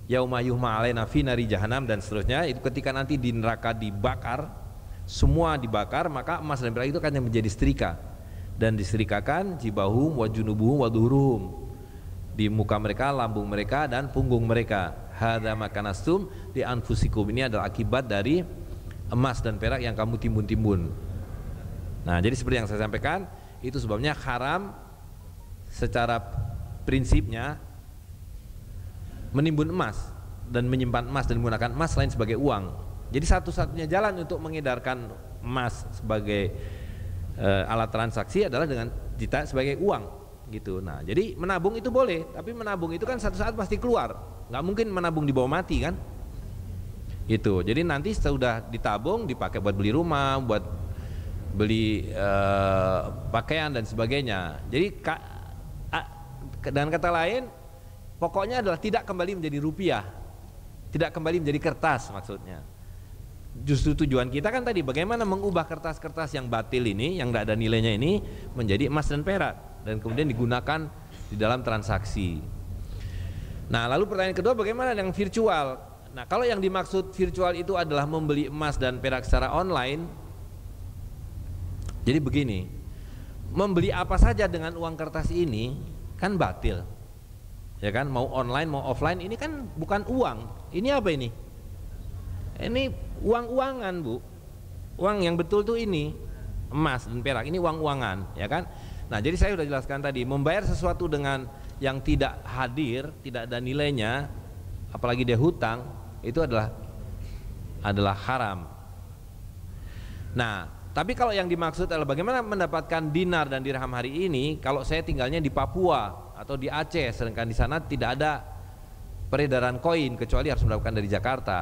Yauma yuhma 'alaina fi nari jahannam dan seterusnya. Itu ketika nanti di neraka dibakar, semua dibakar, maka emas dan perak itu akan menjadi setrika dan disetrikakan jibahum wa junubuhum wa dhuhuruhum, di muka mereka, lambung mereka dan punggung mereka. Hadza makanastum di anfusikum. Ini adalah akibat dari emas dan perak yang kamu timbun-timbun. Nah, jadi seperti yang saya sampaikan, itu sebabnya haram secara prinsipnya menimbun emas dan menyimpan emas dan menggunakan emas selain sebagai uang. Jadi satu-satunya jalan untuk mengedarkan emas sebagai alat transaksi adalah dengan kita sebagai uang gitu. Nah, jadi menabung itu boleh, tapi menabung itu kan satu saat pasti keluar. Nggak mungkin menabung di bawah mati kan? Itu. Jadi nanti sudah ditabung dipakai buat beli rumah, buat beli pakaian dan sebagainya. Jadi dengan kata lain, pokoknya adalah tidak kembali menjadi rupiah, tidak kembali menjadi kertas maksudnya. Justru tujuan kita kan tadi bagaimana mengubah kertas-kertas yang batil ini, yang tidak ada nilainya ini, menjadi emas dan perak dan kemudian digunakan di dalam transaksi. Nah, lalu pertanyaan kedua, bagaimana dengan virtual? Nah, kalau yang dimaksud virtual itu adalah membeli emas dan perak secara online, jadi begini, membeli apa saja dengan uang kertas ini kan batil. Ya kan, mau online mau offline ini kan bukan uang. Ini apa ini? Ini uang-uangan, Bu. Uang yang betul tuh ini emas dan perak, ini uang-uangan, ya kan? Nah, jadi saya sudah jelaskan tadi, membayar sesuatu dengan yang tidak hadir, tidak ada nilainya, apalagi dia hutang, itu adalah haram. Nah, tapi kalau yang dimaksud adalah bagaimana mendapatkan dinar dan dirham hari ini, kalau saya tinggalnya di Papua atau di Aceh, sedangkan di sana tidak ada peredaran koin kecuali harus mendapatkan dari Jakarta,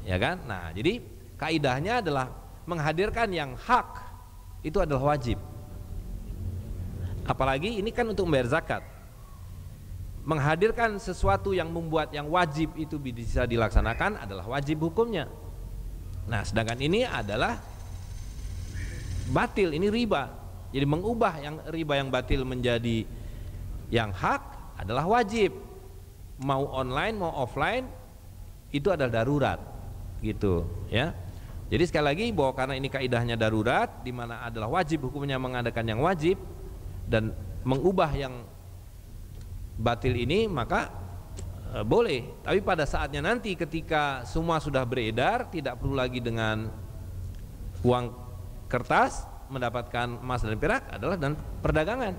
ya kan? Nah, jadi kaidahnya adalah menghadirkan yang hak itu adalah wajib. Apalagi ini kan untuk membayar zakat. Menghadirkan sesuatu yang membuat yang wajib itu bisa dilaksanakan adalah wajib hukumnya. Nah, sedangkan ini adalah batil, ini riba. Jadi mengubah yang riba yang batil menjadi yang hak adalah wajib. Mau online mau offline itu adalah darurat, gitu ya. Jadi sekali lagi bahwa karena ini kaidahnya darurat, di mana adalah wajib hukumnya mengadakan yang wajib dan mengubah yang batil ini, maka boleh. Tapi pada saatnya nanti ketika semua sudah beredar, tidak perlu lagi dengan uang kertas mendapatkan emas dan perak, adalah dan perdagangan,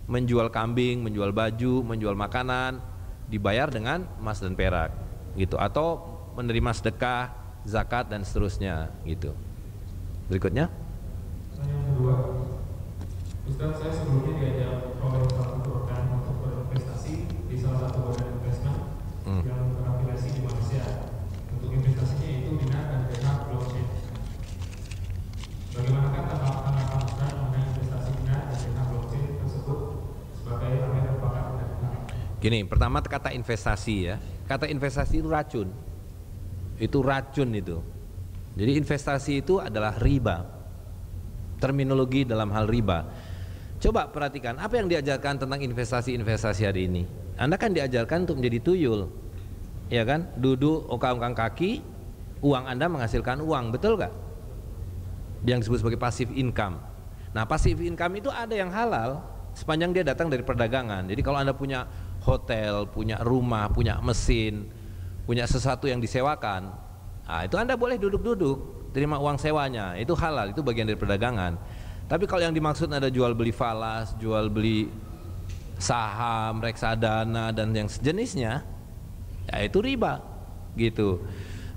menjual kambing, menjual baju, menjual makanan, dibayar dengan emas dan perak, gitu, atau menerima sedekah, zakat dan seterusnya, gitu. Berikutnya. Yang kedua, Ustaz, saya sebelumnya diajak oleh satu rekan untuk berinvestasi di salah satu badan investment yang berafiliasi di Malaysia. Untuk investasinya itu dinar dan dirham blockchain. Bagaimanakah tanggapan Ustaz mengenai investasi dinar dan dirham blockchain tersebut sebagai aset berbakat dan dinar? Gini, pertama kata investasi ya. Kata investasi itu racun. Itu racun itu. Jadi investasi itu adalah riba. Terminologi dalam hal riba. Coba perhatikan apa yang diajarkan tentang investasi-investasi hari ini. Anda kan diajarkan untuk menjadi tuyul, ya kan? Duduk ongkang-ongkang kaki, uang Anda menghasilkan uang, betul gak? Yang disebut sebagai passive income. Nah, passive income itu ada yang halal sepanjang dia datang dari perdagangan. Jadi kalau Anda punya hotel, punya rumah, punya mesin, punya sesuatu yang disewakan, nah itu Anda boleh duduk-duduk, terima uang sewanya, itu halal, itu bagian dari perdagangan. Tapi kalau yang dimaksud ada jual beli falas, jual beli saham, reksadana dan yang sejenisnya, ya itu riba, gitu.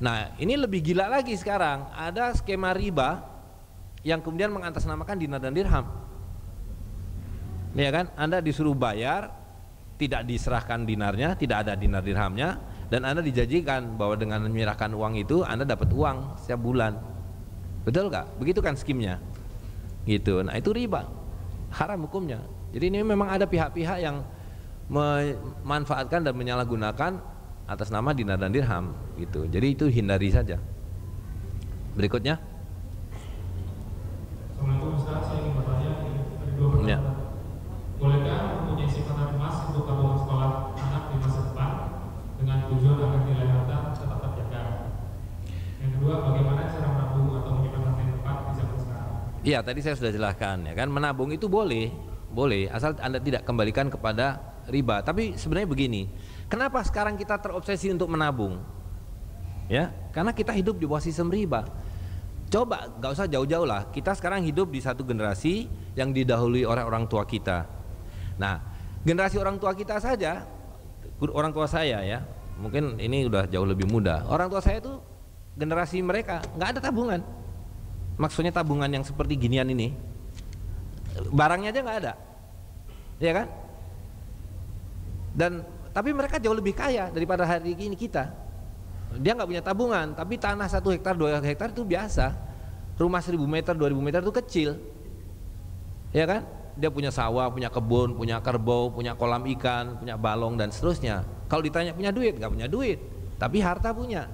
Nah ini lebih gila lagi sekarang, ada skema riba yang kemudian mengatasnamakan dinar dan dirham, ya kan? Anda disuruh bayar, tidak diserahkan dinarnya, tidak ada dinar dirhamnya, dan Anda dijanjikan bahwa dengan menyerahkan uang itu Anda dapat uang setiap bulan, betul gak? Begitu kan skimnya, gitu. Nah itu riba, haram hukumnya. Jadi ini memang ada pihak-pihak yang memanfaatkan dan menyalahgunakan atas nama dinar dan dirham, gitu. Jadi itu hindari saja. Berikutnya. Assalamualaikum Ustaz, saya ingin bertanya ada dua pertanyaan. Ya. Bolehkah mempunyai simpanan emas untuk tabungan sekolah anak di masa depan dengan tujuan agar nilai harta tetap terjaga? Yang kedua, bagaimana cara menabung atau menyimpan harta yang tepat di zaman sekarang? Iya, tadi saya sudah jelaskan ya kan, menabung itu boleh, asal Anda tidak kembalikan kepada riba. Tapi sebenarnya begini, kenapa sekarang kita terobsesi untuk menabung? Ya, karena kita hidup di bawah sistem riba. Coba gak usah jauh-jauh lah, kita sekarang hidup di satu generasi yang didahului oleh orang tua kita. Nah, generasi orang tua kita saja, orang tua saya ya, mungkin ini udah jauh lebih muda. Orang tua saya itu generasi mereka nggak ada tabungan. Maksudnya tabungan yang seperti ginian ini, barangnya aja nggak ada, ya kan? Tapi mereka jauh lebih kaya daripada hari ini kita. Dia nggak punya tabungan, tapi tanah 1 hektar 2 hektar itu biasa. Rumah 1000 meter 2000 meter itu kecil, ya kan? Dia punya sawah, punya kebun, punya kerbau, punya kolam ikan, punya balong dan seterusnya. Kalau ditanya punya duit, nggak punya duit, tapi harta punya.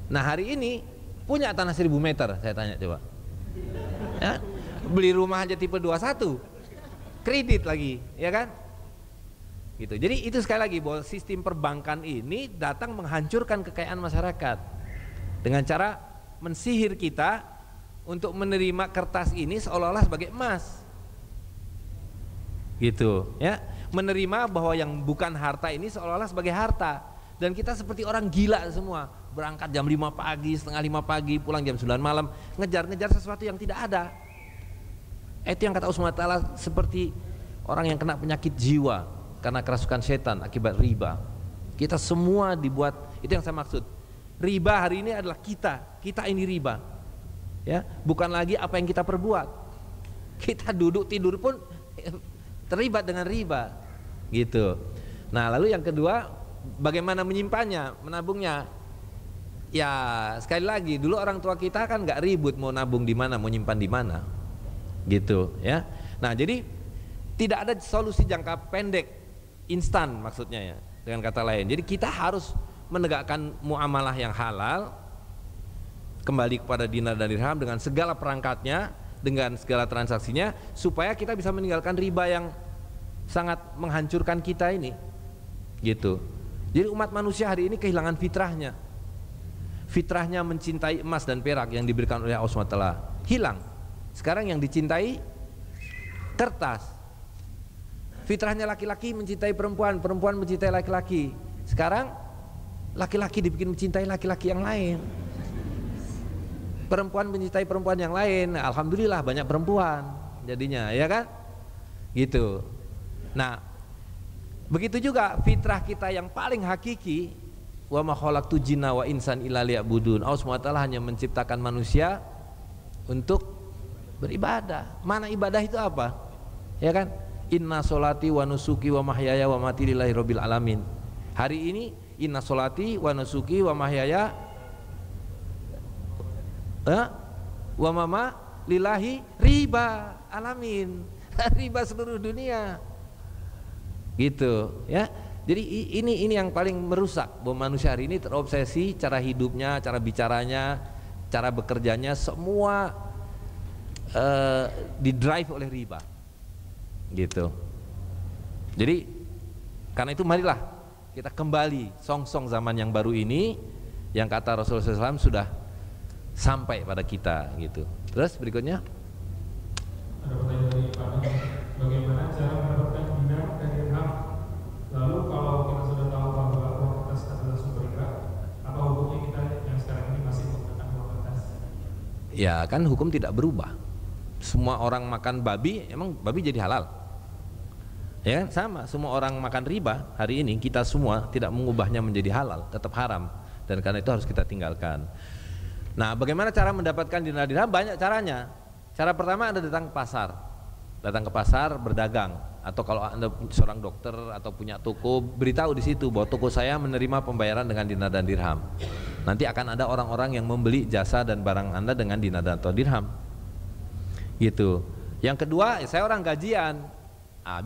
Nah hari ini punya tanah 1000 meter, saya tanya coba, ya? Beli rumah aja tipe 21, kredit lagi, ya kan? Gitu. Jadi itu sekali lagi bahwa sistem perbankan ini datang menghancurkan kekayaan masyarakat dengan cara mensihir kita untuk menerima kertas ini seolah-olah sebagai emas, gitu ya, menerima bahwa yang bukan harta ini seolah-olah sebagai harta, dan kita seperti orang gila semua, berangkat jam 5 pagi, setengah 5 pagi, pulang jam 9 malam, ngejar-ngejar sesuatu yang tidak ada. Itu yang kata Allah SWT, seperti orang yang kena penyakit jiwa karena kerasukan setan akibat riba. Kita semua dibuat, itu yang saya maksud. Riba hari ini adalah kita ini riba, ya, bukan lagi apa yang kita perbuat. Kita duduk tidur pun terlibat dengan riba, gitu. Nah lalu yang kedua, bagaimana menyimpannya, menabungnya? Ya sekali lagi, dulu orang tua kita kan nggak ribut mau nabung di mana, mau nyimpan di mana, gitu ya. Nah jadi tidak ada solusi jangka pendek instan, maksudnya ya, dengan kata lain. Jadi kita harus menegakkan muamalah yang halal, kembali kepada dinar dan dirham dengan segala perangkatnya, dengan segala transaksinya, supaya kita bisa meninggalkan riba yang sangat menghancurkan kita ini, gitu. Jadi umat manusia hari ini kehilangan fitrahnya. Fitrahnya mencintai emas dan perak yang diberikan oleh Allah SWT hilang. Sekarang yang dicintai kertas. Fitrahnya laki-laki mencintai perempuan, perempuan mencintai laki-laki. Sekarang laki-laki dibikin mencintai laki-laki yang lain. Perempuan mencintai perempuan yang lain. Alhamdulillah banyak perempuan jadinya, ya kan? Gitu. Nah, begitu juga fitrah kita yang paling hakiki, wa ma khalaqtu jinna wa insan illa liya'budun. Allah SWT hanya menciptakan manusia untuk beribadah. Mana ibadah itu apa? Ya kan? Inna sholati wa nusuki wa mahyaya wa mati lillahi rabbil alamin. Hari ini inna sholati wa nusuki wa mahyaya wa mama lillahi riba alamin. Riba seluruh dunia. Gitu, ya. Jadi ini yang paling merusak, bahwa manusia hari ini terobsesi cara hidupnya, cara bicaranya, cara bekerjanya, semua didrive oleh riba, gitu. Jadi karena itu marilah kita kembali song-song zaman yang baru ini, yang kata Rasulullah SAW sudah sampai pada kita, gitu. Terus berikutnya ada pertanyaan dari Pak, bagaimana cara mendapatkan dinar dan dirham? Lalu kalau kita sudah tahu bahwa uang kertas adalah sumber riba, apa hukumnya kita yang sekarang ini masih menggunakan uang kertas? ya kan hukum tidak berubah. Semua orang makan babi, emang babi jadi halal? Ya kan? Sama, semua orang makan riba hari ini, kita semua tidak mengubahnya menjadi halal, tetap haram, dan karena itu harus kita tinggalkan. Nah, bagaimana cara mendapatkan dinar dirham? Banyak caranya. Cara pertama Anda datang ke pasar berdagang, atau kalau Anda seorang dokter atau punya toko, beritahu di situ bahwa toko saya menerima pembayaran dengan dinar dan dirham. Nanti akan ada orang-orang yang membeli jasa dan barang Anda dengan dinar atau dirham, gitu. Yang kedua, saya orang gajian.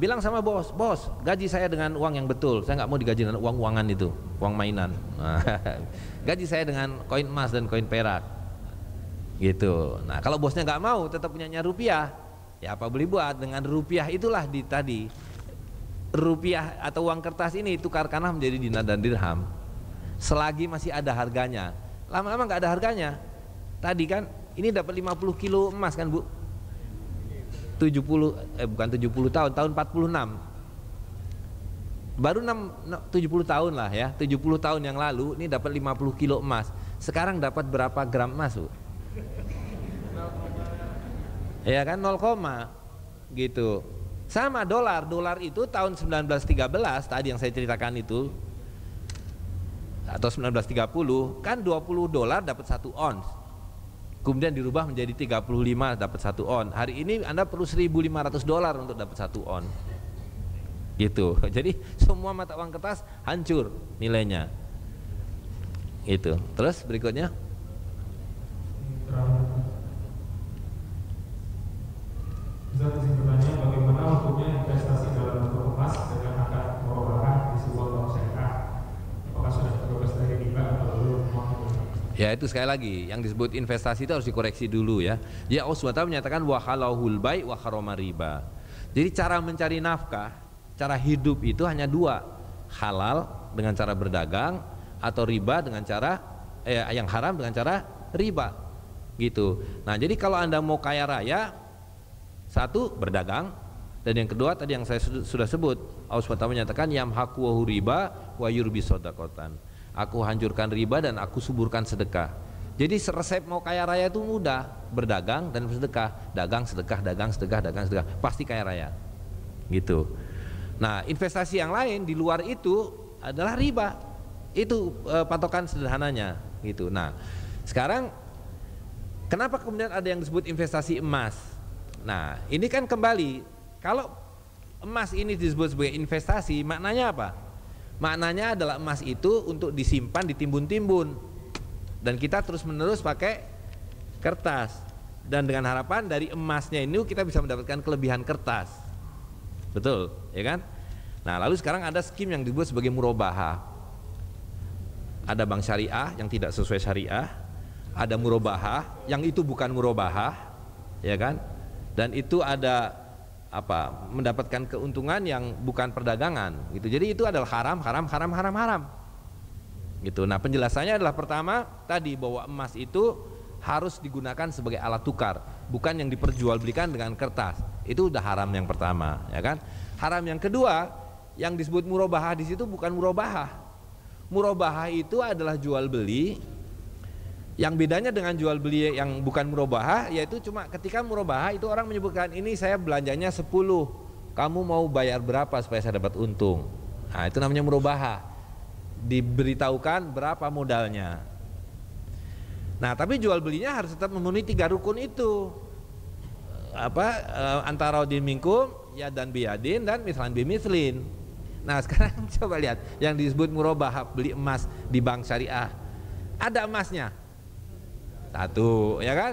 Bilang sama bos, bos, gaji saya dengan uang yang betul. Saya nggak mau digaji dengan uang-uangan itu, uang mainan. Gaji saya dengan koin emas dan koin perak, gitu. Nah, kalau bosnya nggak mau, tetap punyanya rupiah, ya apa boleh buat. Dengan rupiah itulah tadi rupiah atau uang kertas ini tukarkanlah menjadi dinar dan dirham selagi masih ada harganya. Lama-lama nggak ada harganya. Tadi kan ini dapat 50 kilo emas kan Bu, bukan 70 tahun 46, baru 70 tahun lah ya, 70 tahun yang lalu ini dapat 50 kilo emas. Sekarang dapat berapa gram emas Bu? Ya kan 0, gitu. Sama dolar itu tahun 1913 tadi yang saya ceritakan itu, atau 1930 kan 20 dolar dapat 1 ons, kemudian dirubah menjadi 35 dapat 1 on. Hari ini Anda perlu 1.500 dolar untuk dapat 1 on, gitu. Jadi semua mata uang kertas hancur nilainya, itu. Terus berikutnya bisa bertanya bagaimana hukumnya investasi dalam bentuk emas dengan akad murabahah di sebuah bank syariah? Apakah sudah terbebas dari riba atau belum? ya itu sekali lagi yang disebut investasi itu harus dikoreksi dulu ya. Ya Allah SWT menyatakan wa halalul bai' wa harama riba. Jadi cara mencari nafkah, cara hidup itu hanya 2, halal dengan cara berdagang, atau riba dengan cara yang haram dengan cara riba, gitu. Nah, jadi kalau Anda mau kaya raya, 1 berdagang, dan yang kedua tadi yang saya sudah sebut, Allah SWT menyatakan yamhaqu riba wa yurbi shadaqatan. Aku hancurkan riba dan aku suburkan sedekah. Jadi resep mau kaya raya itu mudah, berdagang dan bersedekah, dagang sedekah, dagang sedekah, dagang sedekah, pasti kaya raya, gitu. Nah, investasi yang lain di luar itu adalah riba. Itu patokan sederhananya, gitu. Nah, sekarang kenapa kemudian ada yang disebut investasi emas? Nah, ini kan kembali, kalau emas ini disebut sebagai investasi, maknanya apa? Maknanya adalah emas itu untuk disimpan, ditimbun-timbun, dan kita terus menerus pakai kertas, dan dengan harapan dari emasnya ini kita bisa mendapatkan kelebihan kertas, betul ya kan? Nah, lalu sekarang ada skim yang disebut sebagai murabahah. Ada bank syariah yang tidak sesuai syariah, ada murabahah yang itu bukan murabahah, ya kan? Dan itu ada mendapatkan keuntungan yang bukan perdagangan gitu. Jadi itu adalah haram gitu. Nah, penjelasannya adalah pertama tadi bahwa emas itu harus digunakan sebagai alat tukar, bukan yang diperjualbelikan dengan kertas. Itu udah haram yang pertama, ya kan? Haram yang kedua, yang disebut murabahah di situ bukan murabahah. Murabahah itu adalah jual beli. Yang bedanya dengan jual beli yang bukan murabahah, yaitu cuma ketika murabahah itu orang menyebutkan, ini saya belanjanya 10, kamu mau bayar berapa supaya saya dapat untung. Nah, itu namanya murabahah. Diberitahukan berapa modalnya. Nah, tapi jual belinya harus tetap memenuhi 3 rukun itu. Antara din minkum, ya dan biyadin, dan mislan bimislin. Nah, sekarang coba lihat yang disebut murabahah, beli emas di bank syariah. Ada emasnya. 1, ya kan?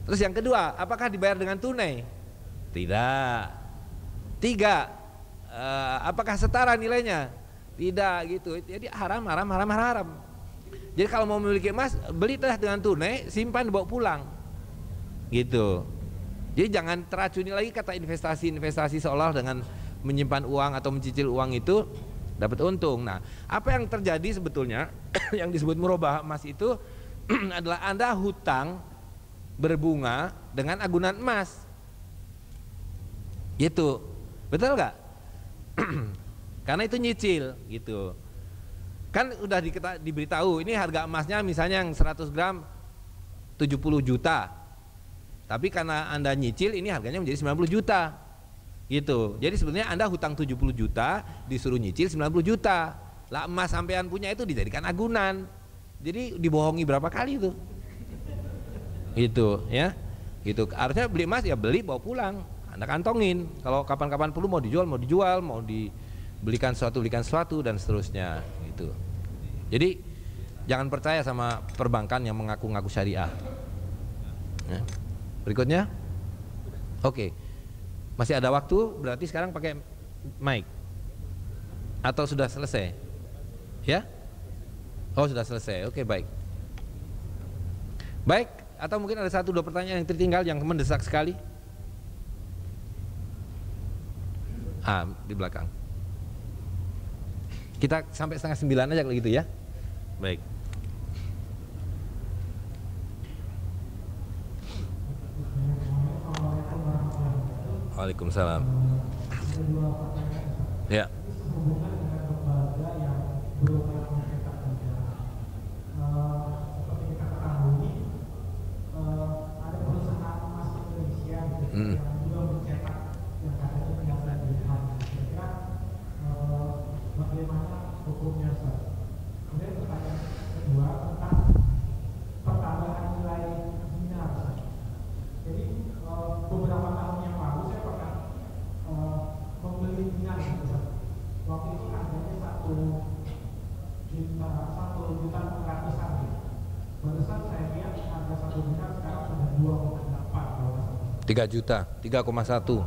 Terus yang kedua, apakah dibayar dengan tunai? Tidak. 3, apakah setara nilainya? Tidak gitu. Jadi haram. Jadi kalau mau memiliki emas, beli dengan tunai, simpan bawa pulang. Gitu. Jadi jangan teracuni lagi kata investasi seolah dengan menyimpan uang atau mencicil uang itu dapat untung. Nah, apa yang terjadi sebetulnya yang disebut murabahah emas itu adalah Anda hutang berbunga dengan agunan emas. Gitu. Betul nggak? Karena itu nyicil gitu. Kan udah diberitahu ini harga emasnya misalnya yang 100 gram 70 juta. Tapi karena Anda nyicil ini harganya menjadi 90 juta. Gitu. Jadi sebenarnya Anda hutang 70 juta disuruh nyicil 90 juta. Lah emas sampean punya itu dijadikan agunan. Jadi dibohongi berapa kali itu? Itu ya. Gitu. Harusnya beli emas ya beli bawa pulang. Anda kantongin. Kalau kapan-kapan perlu mau dijual, mau dibelikan sesuatu dan seterusnya gitu. Jadi jangan percaya sama perbankan yang mengaku-ngaku syariah. Ya. Berikutnya. Oke. Masih ada waktu, berarti sekarang pakai mic. Atau sudah selesai? Ya? Oh, sudah selesai. Oke, baik. Baik, atau mungkin ada 1-2 pertanyaan yang tertinggal yang mendesak sekali. Di belakang. Kita sampai 8:30 aja kalau gitu ya. Baik. Waalaikumsalam. Ya. Juta, 3,1.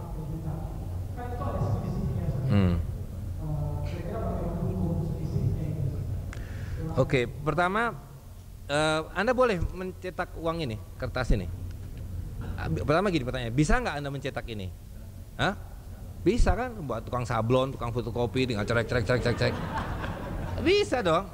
Oke, pertama Anda boleh mencetak uang ini, kertas ini. Pertama gini pertanyaan, bisa nggak Anda mencetak ini? Hah? Bisa kan, buat tukang sablon, tukang fotokopi, tinggal cerek. Bisa dong.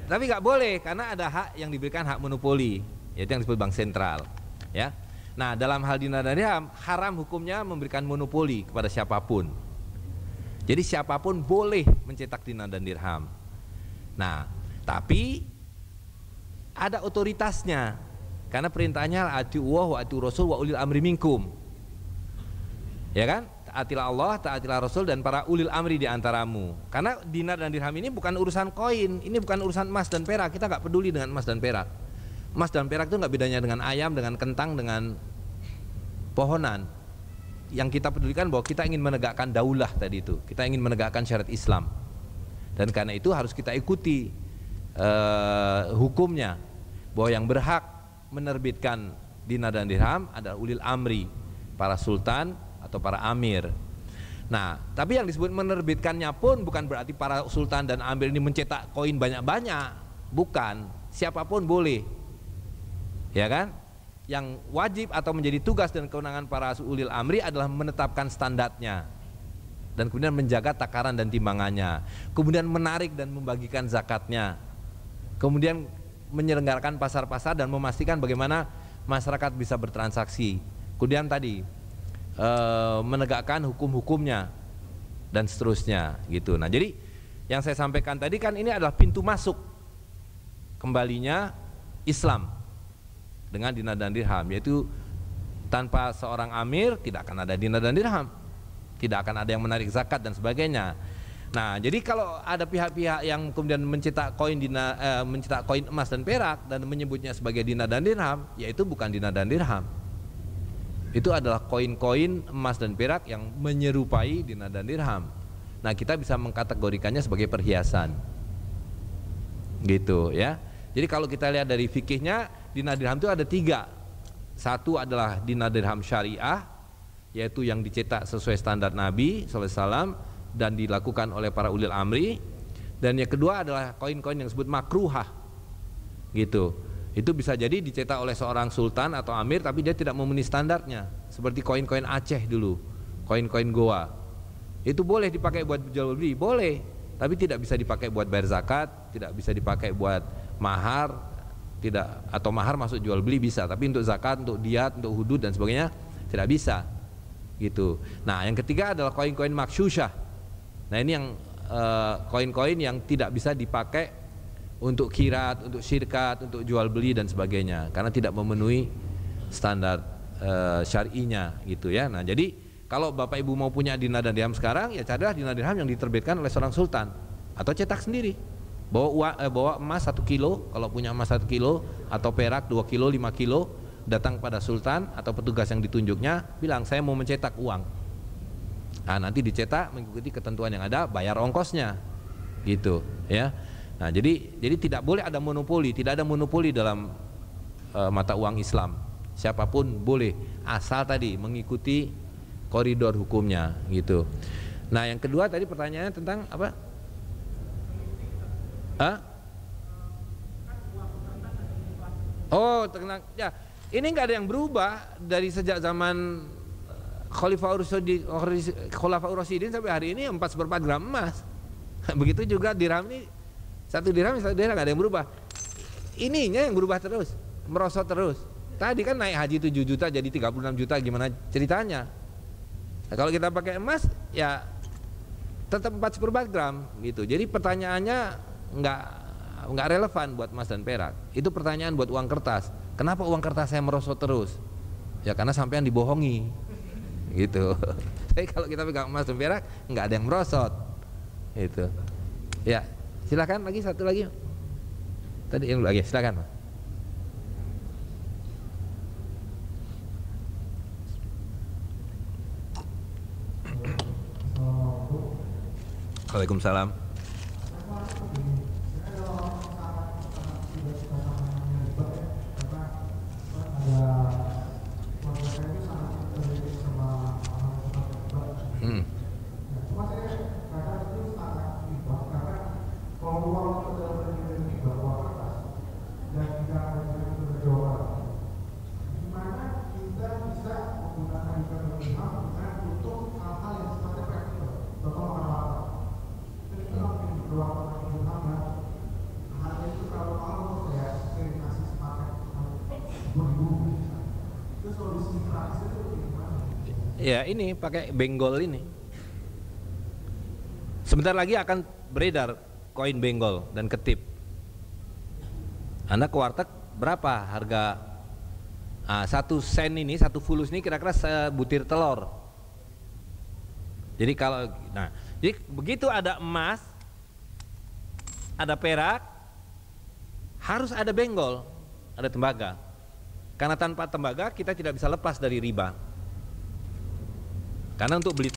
Tapi nggak boleh karena ada hak yang diberikan, hak monopoli, yaitu yang disebut bank sentral, ya. Nah, dalam hal dinar dan dirham, haram hukumnya memberikan monopoli kepada siapapun. Jadi siapapun boleh mencetak dinar dan dirham. Nah, tapi ada otoritasnya. Karena perintahnya atiullah wa atiur rasul wa ulil amri minkum. Ya kan? Taatilah Allah, taatilah Rasul dan para ulil amri di antaramu. Karena dinar dan dirham ini bukan urusan koin, ini bukan urusan emas dan perak. Kita nggak peduli dengan emas dan perak. Emas dan perak itu nggak bedanya dengan ayam, dengan kentang, dengan pohonan. Yang kita pedulikan bahwa kita ingin menegakkan daulah tadi itu. Kita ingin menegakkan syariat Islam. Dan karena itu harus kita ikuti hukumnya. Bahwa yang berhak menerbitkan dinar dan dirham adalah ulil amri, para sultan atau para amir. Nah, tapi yang disebut menerbitkannya pun bukan berarti para sultan dan amir ini mencetak koin banyak-banyak. Bukan, siapapun boleh. Ya kan? yang wajib atau menjadi tugas dan kewenangan para ulil amri adalah menetapkan standarnya dan kemudian menjaga takaran dan timbangannya, kemudian menarik dan membagikan zakatnya, kemudian menyelenggarakan pasar-pasar dan memastikan bagaimana masyarakat bisa bertransaksi, kemudian tadi menegakkan hukum-hukumnya dan seterusnya gitu. Nah, jadi yang saya sampaikan tadi kan ini adalah pintu masuk kembalinya Islam dengan dinar dan dirham, yaitu tanpa seorang amir tidak akan ada dinar dan dirham, tidak akan ada yang menarik zakat dan sebagainya. Nah, jadi kalau ada pihak-pihak yang kemudian mencetak koin mencetak koin emas dan perak dan menyebutnya sebagai dinar dan dirham, yaitu bukan dinar dan dirham. Itu adalah koin-koin emas dan perak yang menyerupai dinar dan dirham. Nah, kita bisa mengkategorikannya sebagai perhiasan. Gitu ya. Jadi kalau kita lihat dari fikihnya, dinar dirham itu ada 3. Satu adalah dinar dirham syariah, yaitu yang dicetak sesuai standar Nabi SAW dan dilakukan oleh para ulil amri. Dan yang kedua adalah koin-koin yang disebut makruhah, gitu. Itu bisa jadi dicetak oleh seorang sultan atau amir, tapi dia tidak memenuhi standarnya. Seperti koin-koin Aceh dulu, koin-koin Goa. Itu boleh dipakai buat jual beli, boleh, tapi tidak bisa dipakai buat bayar zakat, tidak bisa dipakai buat mahar, tidak, atau mahar masuk jual beli bisa, tapi untuk zakat, untuk diat, untuk hudud dan sebagainya tidak bisa, gitu. Nah, yang ketiga adalah koin-koin maksyusyah. Nah, ini yang koin-koin yang tidak bisa dipakai untuk kirat, untuk syirkat, untuk jual beli dan sebagainya, karena tidak memenuhi standar syar'inya, gitu ya. Nah, jadi kalau Bapak Ibu mau punya dinar dan dirham sekarang, ya carilah dinar dirham yang diterbitkan oleh seorang sultan atau cetak sendiri. Bawa emas 1 kilo, kalau punya emas 1 kilo, atau perak 2 kilo, 5 kilo, datang pada sultan atau petugas yang ditunjuknya, bilang saya mau mencetak uang. Nah, nanti dicetak mengikuti ketentuan yang ada, bayar ongkosnya, gitu ya. Nah, jadi tidak boleh ada monopoli, tidak ada monopoli dalam mata uang Islam. Siapapun boleh, asal tadi mengikuti koridor hukumnya, gitu. Nah, yang kedua tadi pertanyaannya tentang apa? Oh, tenang ya. Ini nggak ada yang berubah dari sejak zaman Khulafaur Rasyidin sampai hari ini 4/4 gram emas. Begitu juga dirham ini, 1 dirham nggak ada yang berubah. Ininya yang berubah terus, merosot terus. Tadi kan naik haji 7 juta jadi 36 juta, gimana ceritanya? Nah, kalau kita pakai emas ya tetap 4/4 gram gitu. Jadi pertanyaannya nggak relevan buat emas dan perak. Itu pertanyaan buat uang kertas. Kenapa uang kertas saya merosot terus? Ya karena sampean dibohongi, gitu. Tapi kalau kita pegang emas dan perak nggak ada yang merosot, gitu. Ya, silakan lagi satu lagi. Tadi yang lagi, silakan. Waalaikumsalam. Ya, ini pakai benggol ini. Sebentar lagi akan beredar koin benggol dan ketip. Anda ke warteg berapa harga 1 sen ini, 1 fulus ini kira-kira sebutir telur. Jadi kalau jadi begitu ada emas, ada perak, harus ada benggol, ada tembaga. Karena tanpa tembaga kita tidak bisa lepas dari riba. Karena untuk beli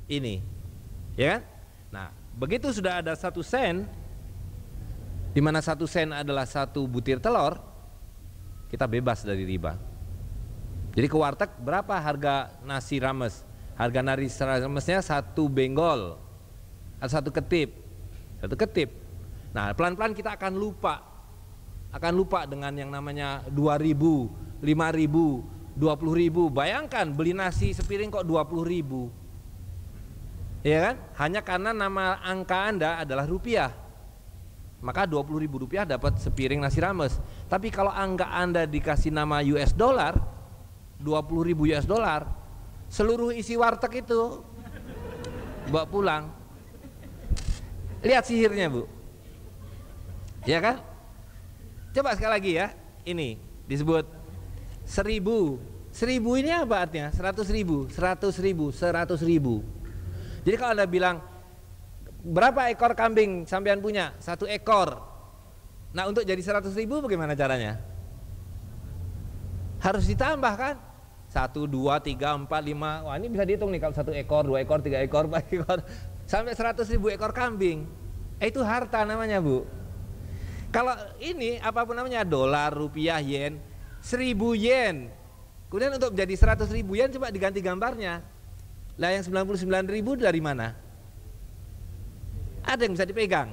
ini, ya kan? Nah, begitu sudah ada 1 sen, di mana 1 sen adalah 1 butir telur, kita bebas dari riba. Jadi ke warteg berapa harga nasi rames? Harga nasi ramesnya 1 benggol atau 1 ketip, 1 ketip. Nah, pelan-pelan kita akan lupa akan lupa dengan yang namanya 2.000, 5.000, 20.000. Bayangkan beli nasi sepiring kok 20.000, ya kan? Hanya karena nama angka Anda adalah rupiah, maka 20.000 rupiah dapat sepiring nasi rames. Tapi kalau angka Anda dikasih nama US dollar, 20.000 US dollar, seluruh isi warteg itu bawa pulang. Lihat sihirnya, Bu, ya kan? Coba sekali lagi ya, ini disebut 1.000. 1.000 ini apa artinya? 100.000, 100.000, 100.000. Jadi kalau Anda bilang berapa ekor kambing sampean punya? 1 ekor. Nah, untuk jadi 100.000 bagaimana caranya? Harus ditambah kan? 1, 2, 3, 4, 5. Wah, ini bisa dihitung nih kalau 1 ekor, 2 ekor, 3 ekor, 4 ekor sampai 100.000 ekor kambing. Itu harta namanya, Bu. Kalau ini apapun namanya, dolar, rupiah, yen, 1.000 yen. Kemudian untuk menjadi 100.000 yen coba diganti gambarnya. Lah yang 99.000 dari mana? Ada yang bisa dipegang,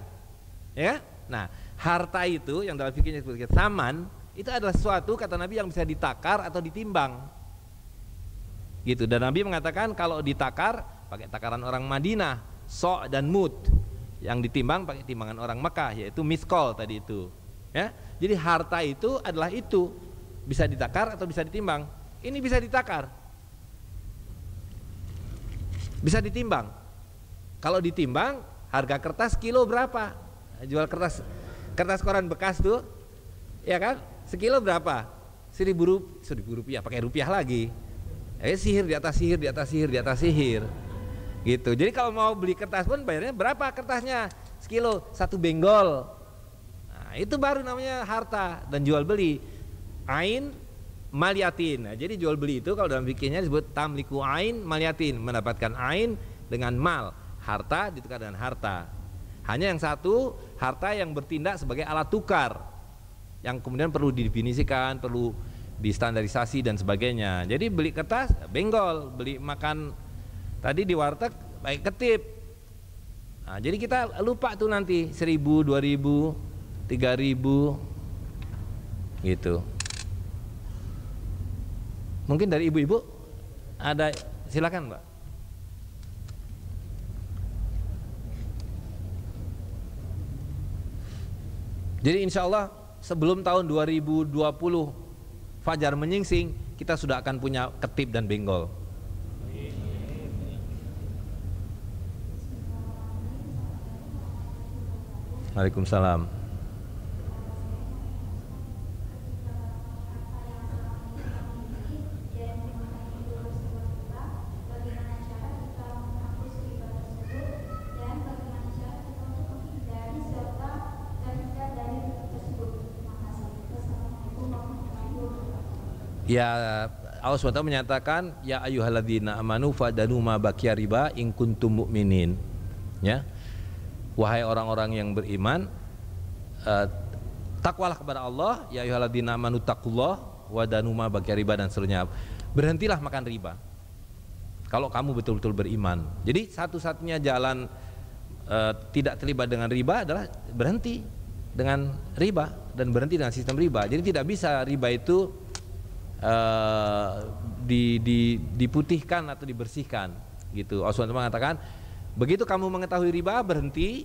ya? Nah, harta itu yang dalam fikihnya disebut tsaman, itu adalah sesuatu, kata Nabi, yang bisa ditakar atau ditimbang, gitu. Dan Nabi mengatakan kalau ditakar pakai takaran orang Madinah, so' dan mud. Yang ditimbang pakai timbangan orang Mekah, yaitu miskol tadi itu, ya. Jadi harta itu adalah itu, bisa ditakar atau bisa ditimbang. Ini bisa ditakar, bisa ditimbang. Kalau ditimbang, harga kertas kilo berapa? Jual kertas koran bekas tuh, ya kan? Sekilo berapa? 1.000 rupiah, pakai rupiah lagi. Sihir di atas sihir, di atas sihir, di atas sihir, gitu. Jadi kalau mau beli kertas pun bayarnya berapa kertasnya? Sekilo, 1 benggol. Nah, itu baru namanya harta. Dan jual beli ain maliatin. Nah, jadi jual beli itu kalau dalam fikihnya disebut tamliku ain maliatin, mendapatkan ain dengan mal, harta ditukar dengan harta. Hanya yang satu, harta yang bertindak sebagai alat tukar, yang kemudian perlu didefinisikan, perlu distandarisasi dan sebagainya. Jadi beli kertas benggol, beli makan tadi di warteg pakai ketip. Nah, jadi kita lupa tuh nanti 1.000, 2.000, 3.000 gitu. Mungkin dari ibu-ibu ada, silakan, Mbak. Jadi insya Allah sebelum tahun 2020 fajar menyingsing, kita sudah akan punya ketip dan benggol. Waalaikumsalam. Ya, Allah SWT menyatakan, ya ayyuhalladzina amanu fadanu ma baqiya riba in kuntum mu'minin. Ya. Wahai orang-orang yang beriman, takwalah kepada Allah, ya ayyuhalladzina amanu taqullah wa danu ma baqiya riba, dan seterusnya. Berhentilah makan riba kalau kamu betul-betul beriman. Jadi satu-satunya jalan tidak terlibat dengan riba adalah berhenti dengan riba dan berhenti dengan sistem riba. Jadi tidak bisa riba itu diputihkan atau dibersihkan, gitu. Allah SWT mengatakan, begitu kamu mengetahui riba, berhenti.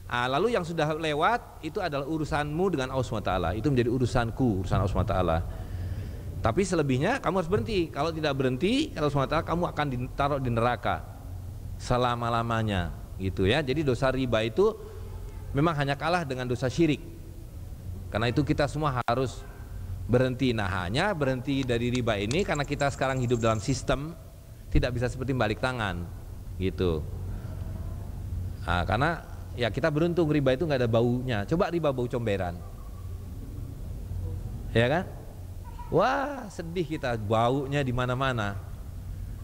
Lalu yang sudah lewat itu adalah urusanmu dengan Allah SWT. Itu menjadi urusanku, urusan Allah SWT. Tapi selebihnya kamu harus berhenti. Kalau tidak berhenti, Allah SWT, kamu akan ditaruh di neraka selama-lamanya, gitu ya. Jadi dosa riba itu memang hanya kalah dengan dosa syirik. Karena itu kita semua harus berhenti. Nah, hanya berhenti dari riba ini karena kita sekarang hidup dalam sistem tidak bisa seperti balik tangan, gitu. Nah, karena ya kita beruntung riba itu nggak ada baunya. Coba riba bau comberan, ya kan? Wah, sedih kita, baunya di mana-mana.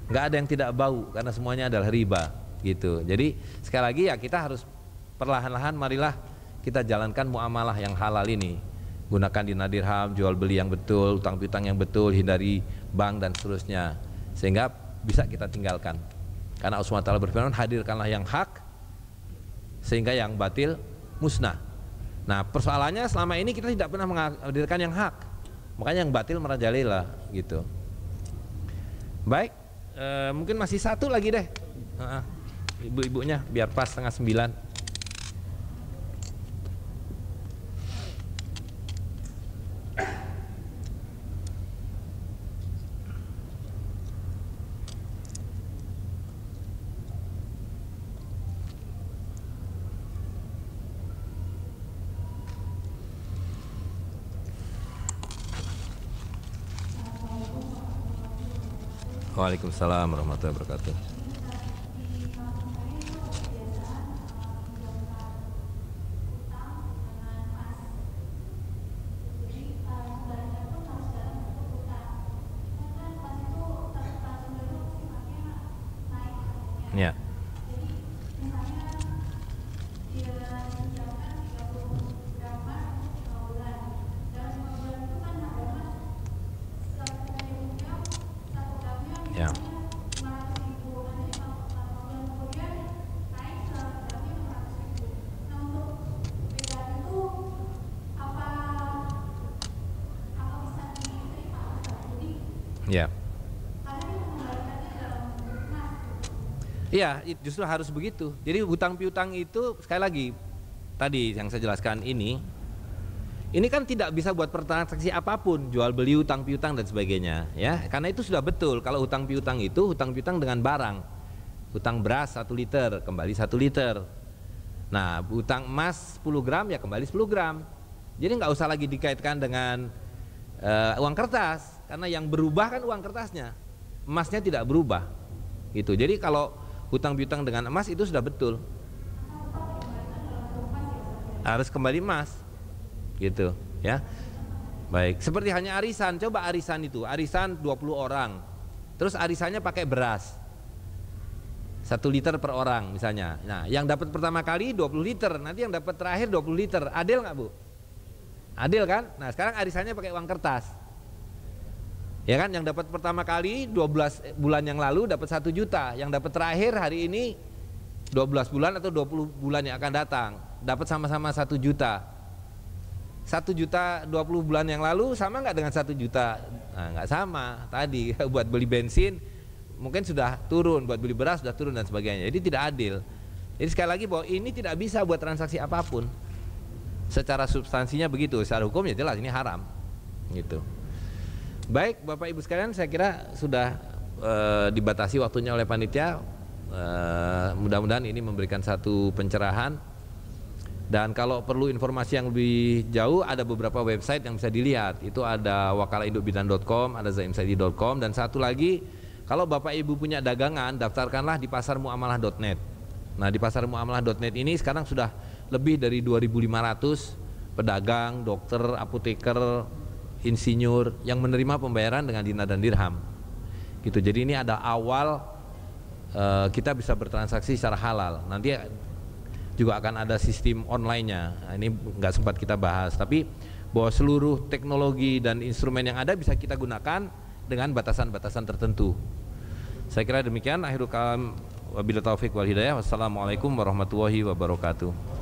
Nggak ada yang tidak bau karena semuanya adalah riba, gitu. Jadi sekali lagi ya kita harus perlahan-lahan, marilah kita jalankan muamalah yang halal ini. Gunakan dina dirham, jual beli yang betul, utang piutang yang betul, hindari bank dan seterusnya, sehingga bisa kita tinggalkan. Karena Allah SWT berfirman, hadirkanlah yang hak sehingga yang batil musnah. Nah, persoalannya selama ini kita tidak pernah menghadirkan yang hak, makanya yang batil merajalela gitu. Baik, mungkin masih satu lagi deh, ibu-ibunya biar pas 8:30. Waalaikumsalam warahmatullahi wabarakatuh. Ya. Ya. Ya. Iya, justru harus begitu. Jadi hutang piutang itu sekali lagi tadi yang saya jelaskan ini kan tidak bisa buat transaksi apapun, jual beli hutang piutang dan sebagainya, ya. Karena itu sudah betul. Kalau hutang piutang itu hutang piutang dengan barang. Hutang beras 1 liter kembali 1 liter. Nah, hutang emas 10 gram ya kembali 10 gram. Jadi nggak usah lagi dikaitkan dengan uang kertas, karena yang berubah kan uang kertasnya, emasnya tidak berubah. Gitu. Jadi kalau hutang piutang dengan emas itu sudah betul, harus kembali emas, gitu ya. Baik, seperti hanya arisan. Coba arisan itu, arisan 20 orang, terus arisannya pakai beras 1 liter per orang misalnya. Nah, yang dapat pertama kali 20 liter, nanti yang dapat terakhir 20 liter. Adil nggak, Bu? Adil kan? Nah, sekarang arisannya pakai uang kertas, ya kan? Yang dapat pertama kali 12 bulan yang lalu dapat 1 juta, yang dapat terakhir hari ini 12 bulan atau 20 bulan yang akan datang dapat sama-sama 1 juta. 1 juta 20 bulan yang lalu sama nggak dengan 1 juta? Nah, nggak sama. Tadi buat beli bensin mungkin sudah turun, buat beli beras sudah turun dan sebagainya. Jadi tidak adil. Jadi sekali lagi bahwa ini tidak bisa buat transaksi apapun. Secara substansinya begitu, secara hukum ya jelas ini haram. Gitu. Baik, Bapak Ibu sekalian, saya kira sudah dibatasi waktunya oleh panitia. Mudah-mudahan ini memberikan satu pencerahan. Dan kalau perlu informasi yang lebih jauh, ada beberapa website yang bisa dilihat. Itu ada wakalaindukbidan.com, ada zaimsaidi.com, dan satu lagi, kalau Bapak Ibu punya dagangan, daftarkanlah di pasarmuamalah.net. Nah, di pasarmuamalah.net ini sekarang sudah lebih dari 2.500 pedagang, dokter, apoteker, insinyur yang menerima pembayaran dengan dinar dan dirham. Gitu. Jadi ini ada awal kita bisa bertransaksi secara halal. Nanti juga akan ada sistem online-nya. Nah, ini nggak sempat kita bahas, tapi bahwa seluruh teknologi dan instrumen yang ada bisa kita gunakan dengan batasan-batasan tertentu. Saya kira demikian. Akhirul kalam, wabillahi taufik wal hidayah. Wassalamualaikum warahmatullahi wabarakatuh.